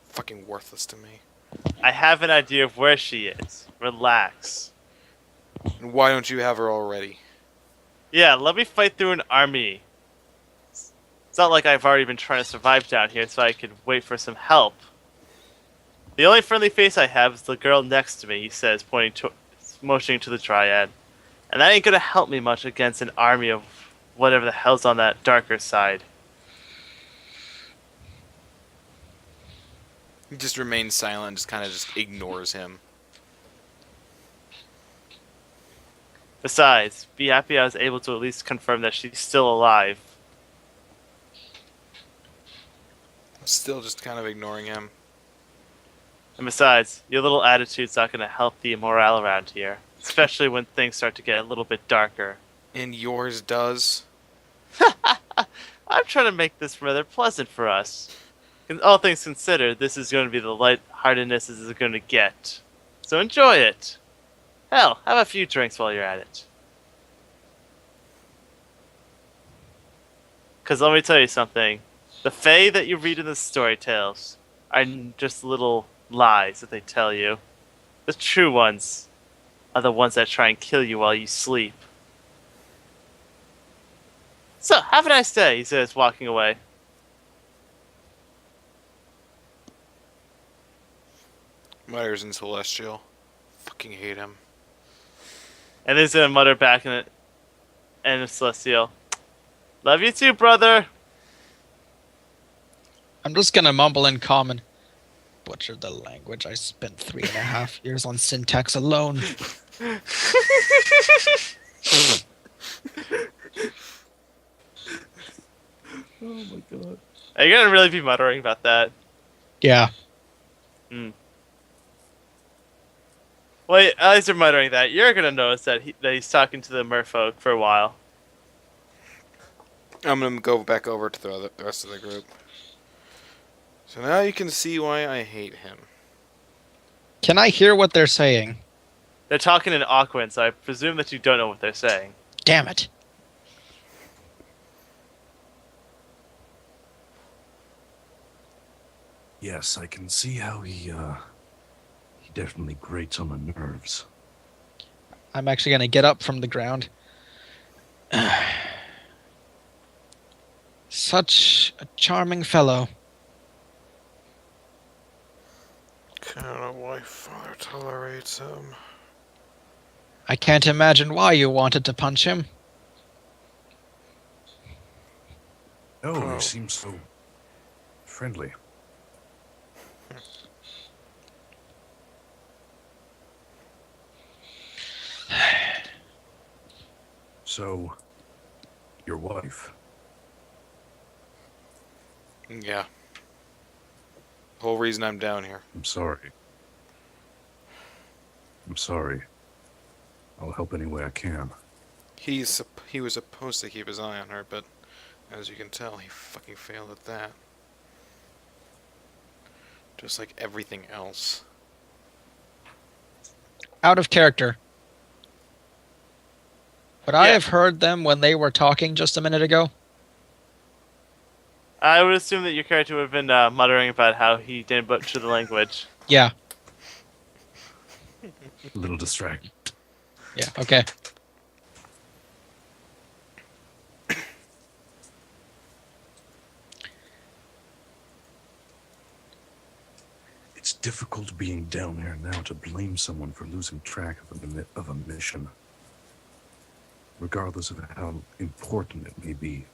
Fucking worthless to me.
I have an idea of where she is. Relax.
And why don't you have her already?
Yeah, let me fight through an army. It's not like I've already been trying to survive down here, so I could wait for some help. The only friendly face I have is the girl next to me, he says, motioning to the Dryad. And that ain't gonna help me much against an army of whatever the hell's on that darker side.
He just remains silent, just kind of just ignores him.
Besides, be happy I was able to at least confirm that she's still alive.
Still just kind of ignoring him.
And besides, your little attitude's not gonna help the morale around here. Especially when things start to get a little bit darker.
And yours does?
I'm trying to make this rather pleasant for us. In all things considered, this is going to be the lightheartedness this is going to get. So enjoy it. Hell, have a few drinks while you're at it. Because let me tell you something. The Fae that you read in the story tales are just little lies that they tell you. The true ones are the ones that try and kill you while you sleep. So, have a nice day, he says, walking away.
Mutters in Celestial. Fucking hate him.
And he's gonna mutter back in it. And Celestial. Love you too, brother.
I'm just gonna mumble in common. Butcher the language. I spent 3.5 years on syntax alone.
Oh my god. Are you gonna really be muttering about that?
Yeah.
Well, as you're muttering that, you're gonna notice that he's talking to the merfolk for a while.
I'm gonna go back over to the rest of the group. So now you can see why I hate him.
Can I hear what they're saying?
They're talking in Aquan, so I presume that you don't know what they're saying.
Damn it.
Yes, I can see how he definitely grates on the nerves.
I'm actually gonna get up from the ground. Such a charming fellow.
Kinda why Father tolerates him.
I can't imagine why you wanted to punch him.
Oh,
Oh.
you seem so friendly. So, your wife.
Yeah. Whole reason I'm down here.
I'm sorry. I'm sorry. I'll help any way I can.
He was supposed to keep his eye on her, but as you can tell, he fucking failed at that. Just like everything else.
Out of character. Would I
Yeah.
have heard them when they were talking just a minute ago?
I would assume that your character would have been muttering about how he didn't butcher the language.
Yeah.
A little distracted.
Yeah. Okay.
It's difficult being down here now to blame someone for losing track of a mission, regardless of how important it may be.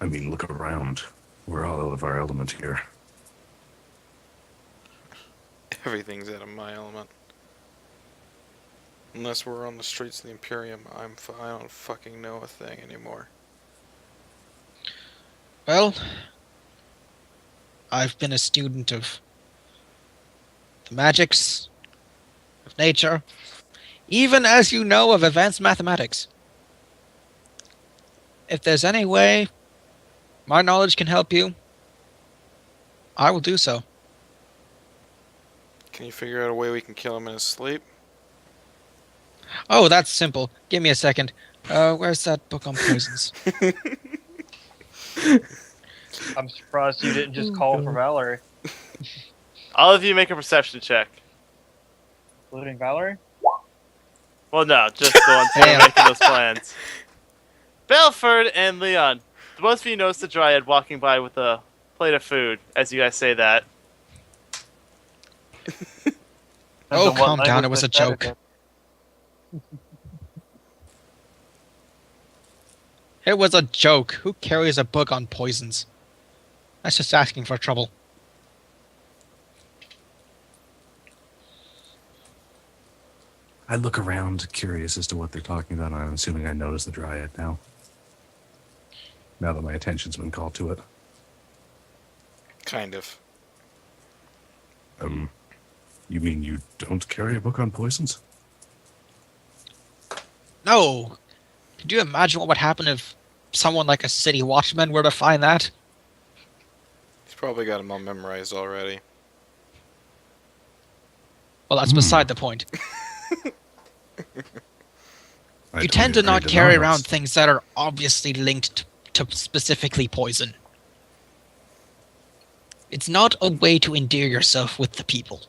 I mean, look around. We're all out of our element here.
Everything's out of my element. Unless we're on the streets of the Imperium, I don't fucking know a thing anymore.
Well, I've been a student of the magics, of nature, even as you know of advanced mathematics. If there's any way my knowledge can help you, I will do so.
Can you figure out a way we can kill him in his sleep?
Oh, that's simple. Give me a second. Where's that book on poisons?
I'm surprised you didn't just call for Valerie.
All of you make a perception check.
Including Valerie?
Well, no, just the ones who are
Yeah.
making those plans. Belford and Leon, both of you notice the Dryad walking by with a plate of food as you guys say that.
Oh,
Depends on what
calm down,
language
it was
they
a
said
joke.
it.
It was a joke. Who carries a book on poisons? That's just asking for trouble.
I look around, curious as to what they're talking about. I'm assuming I notice the Dryad now. Now that my attention's been called to it.
Kind of.
You mean you don't carry a book on poisons?
No! Could you imagine what would happen if someone like a city watchman were to find that?
He's probably got them all memorized already.
Well, that's beside the point.
I
You
don't
tend to
even
not
read
carry
novels.
around things that are obviously linked to specifically poison. It's not a way to endear yourself with the people.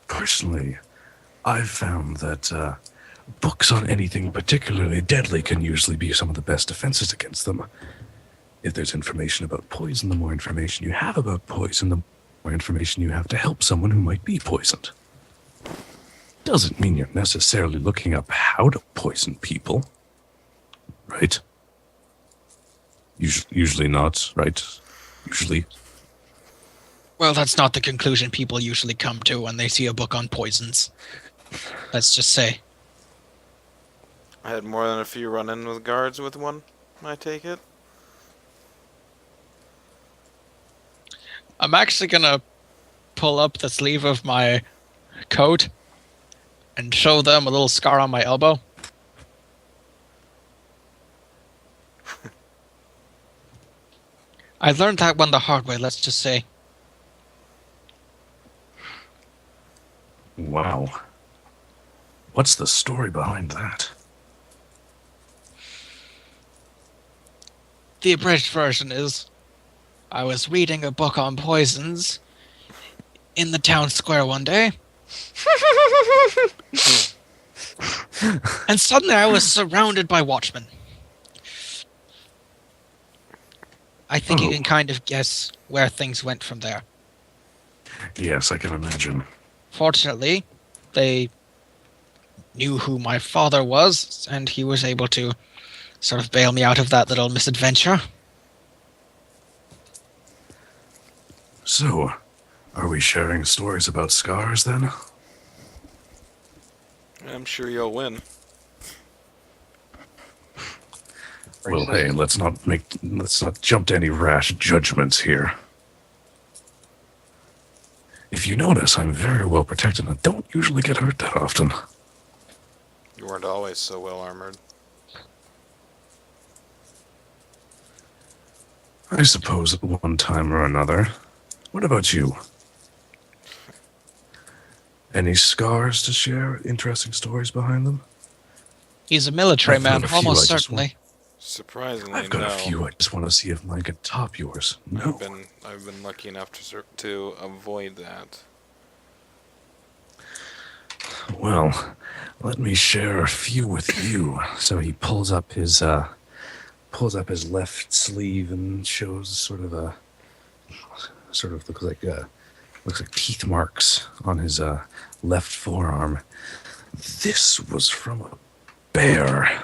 Personally, I've found that books on anything particularly deadly can usually be some of the best defenses against them. If there's information about poison, the more information you have about poison, the more information you have to help someone who might be poisoned. Doesn't mean you're necessarily looking up how to poison people, right? Usually not, right? Usually.
Well, that's not the conclusion people usually come to when they see a book on poisons. Let's just say.
I had more than a few run-in with guards with one, I take it.
I'm actually gonna pull up the sleeve of my coat and show them a little scar on my elbow. I learned that one the hard way, let's just say.
Wow. What's the story behind that?
The abridged version is I was reading a book on poisons in the town square one day. And suddenly I was surrounded by watchmen. I think you
Oh.
can kind of guess where things went from there.
Yes, I can imagine.
Fortunately, they knew who my father was, and he was able to sort of bail me out of that little misadventure.
So, are we sharing stories about scars then?
I'm sure you'll win.
Well, hey, let's not jump to any rash judgments here. If you notice, I'm very well protected and don't usually get hurt that often.
You weren't always so well armored.
I suppose at one time or another. What about you? Any scars to share? Interesting stories behind them?
He's a military
I've got
man,
a few,
almost
I just
certainly.
Surprisingly,
I've got
no.
a few. I just want to see if mine can top yours. No.
I've been lucky enough to avoid that.
Well, let me share a few with you. So he pulls up his left sleeve and shows looks like teeth marks on his left forearm. This was from a bear.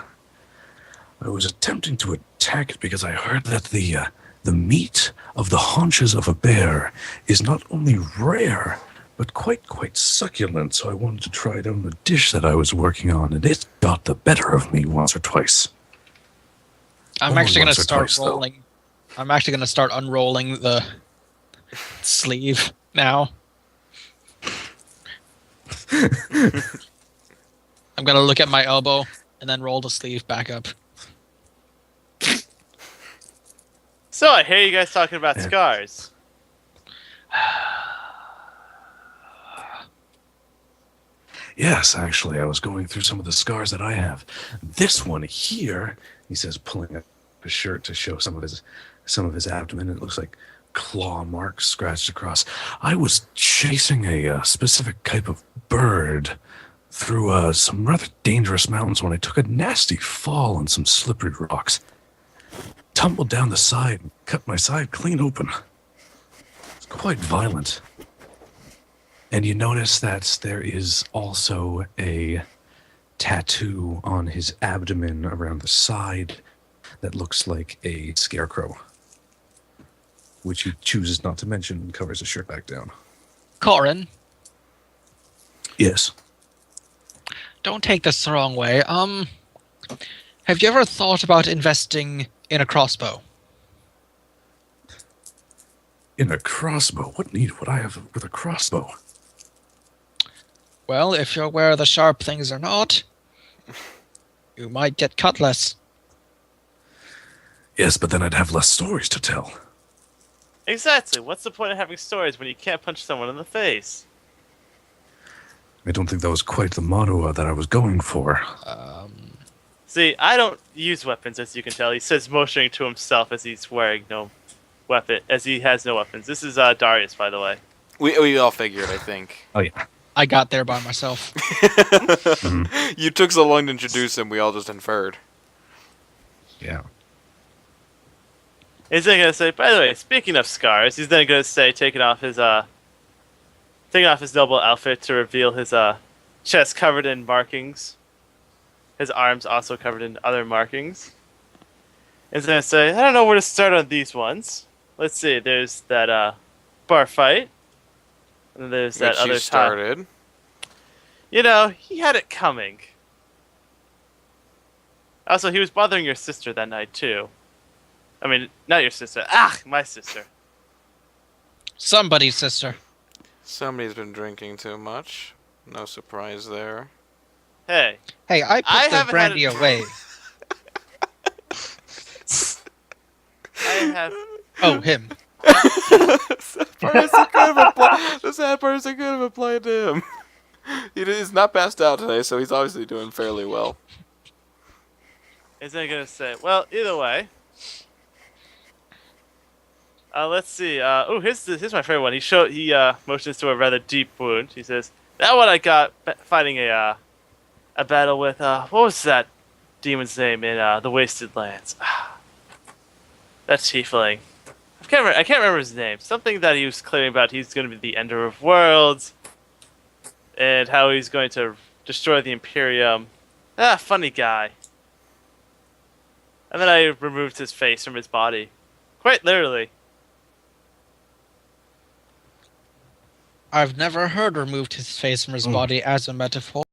I was attempting to attack it because I heard that the meat of the haunches of a bear is not only rare, but quite succulent. So I wanted to try it on the dish that I was working on, and it got the better of me once or twice.
I'm
Only
actually going
once
to
or
start
twice, though.
rolling. I'm actually going to start unrolling the sleeve now. I'm going to look at my elbow and then roll the sleeve back up.
So I hear you guys talking about
Yeah.
scars.
Yes, actually, I was going through some of the scars that I have. This one here, he says, pulling up his shirt to show some of his abdomen. It looks like claw marks scratched across. I was chasing a specific type of bird through some rather dangerous mountains when I took a nasty fall on some slippery rocks. Tumbled down the side and cut my side clean open. It's quite violent. And you notice that there is also a tattoo on his abdomen around the side that looks like a scarecrow, which he chooses not to mention and covers his shirt back down.
Corin,
Yes.
don't take this the wrong way. Have you ever thought about investing in a crossbow?
In a crossbow? What need would I have with a crossbow?
Well, if you're aware the sharp things or not, you might get cut less.
Yes, but then I'd have less stories to tell.
Exactly. What's the point of having stories when you can't punch someone in the face?
I don't think that was quite the motto that I was going for.
See, I don't use weapons, as you can tell. He says, motioning to himself as he's wearing no weapon, as he has no weapons. This is Darius, by the way.
We all figured, I think.
Oh, yeah.
I got there by myself.
You took so long to introduce him, we all just inferred.
Yeah.
He's then gonna say, by the way, speaking of scars, he's then gonna say, taking off his noble outfit to reveal his chest covered in markings, his arms also covered in other markings. He's gonna say, I don't know where to start on these ones. Let's see, there's that bar fight, and then there's that
Which
other
you
time.
started.
You know, he had it coming. Also, he was bothering your sister that night too. I mean, not your sister. Ah, my sister.
Somebody's sister.
Somebody's been drinking too much. No surprise there.
Hey,
Hey, I put
I
the
haven't had
brandy
it-
away.
I have.
Oh, him.
The sad part is it could have applied to him. He's not passed out today, so he's obviously doing fairly well.
Isn't he gonna say? Well, either way. Let's see. Here's my favorite one. He motions to a rather deep wound. He says, "That one I got fighting a battle with what was that demon's name in the Wasted Lands? That tiefling. I can't remember his name. Something that he was claiming about he's going to be the ender of worlds, and how he's going to destroy the Imperium. Funny guy. And then I removed his face from his body. Quite literally.
I've never heard removed his face from his body as a metaphor.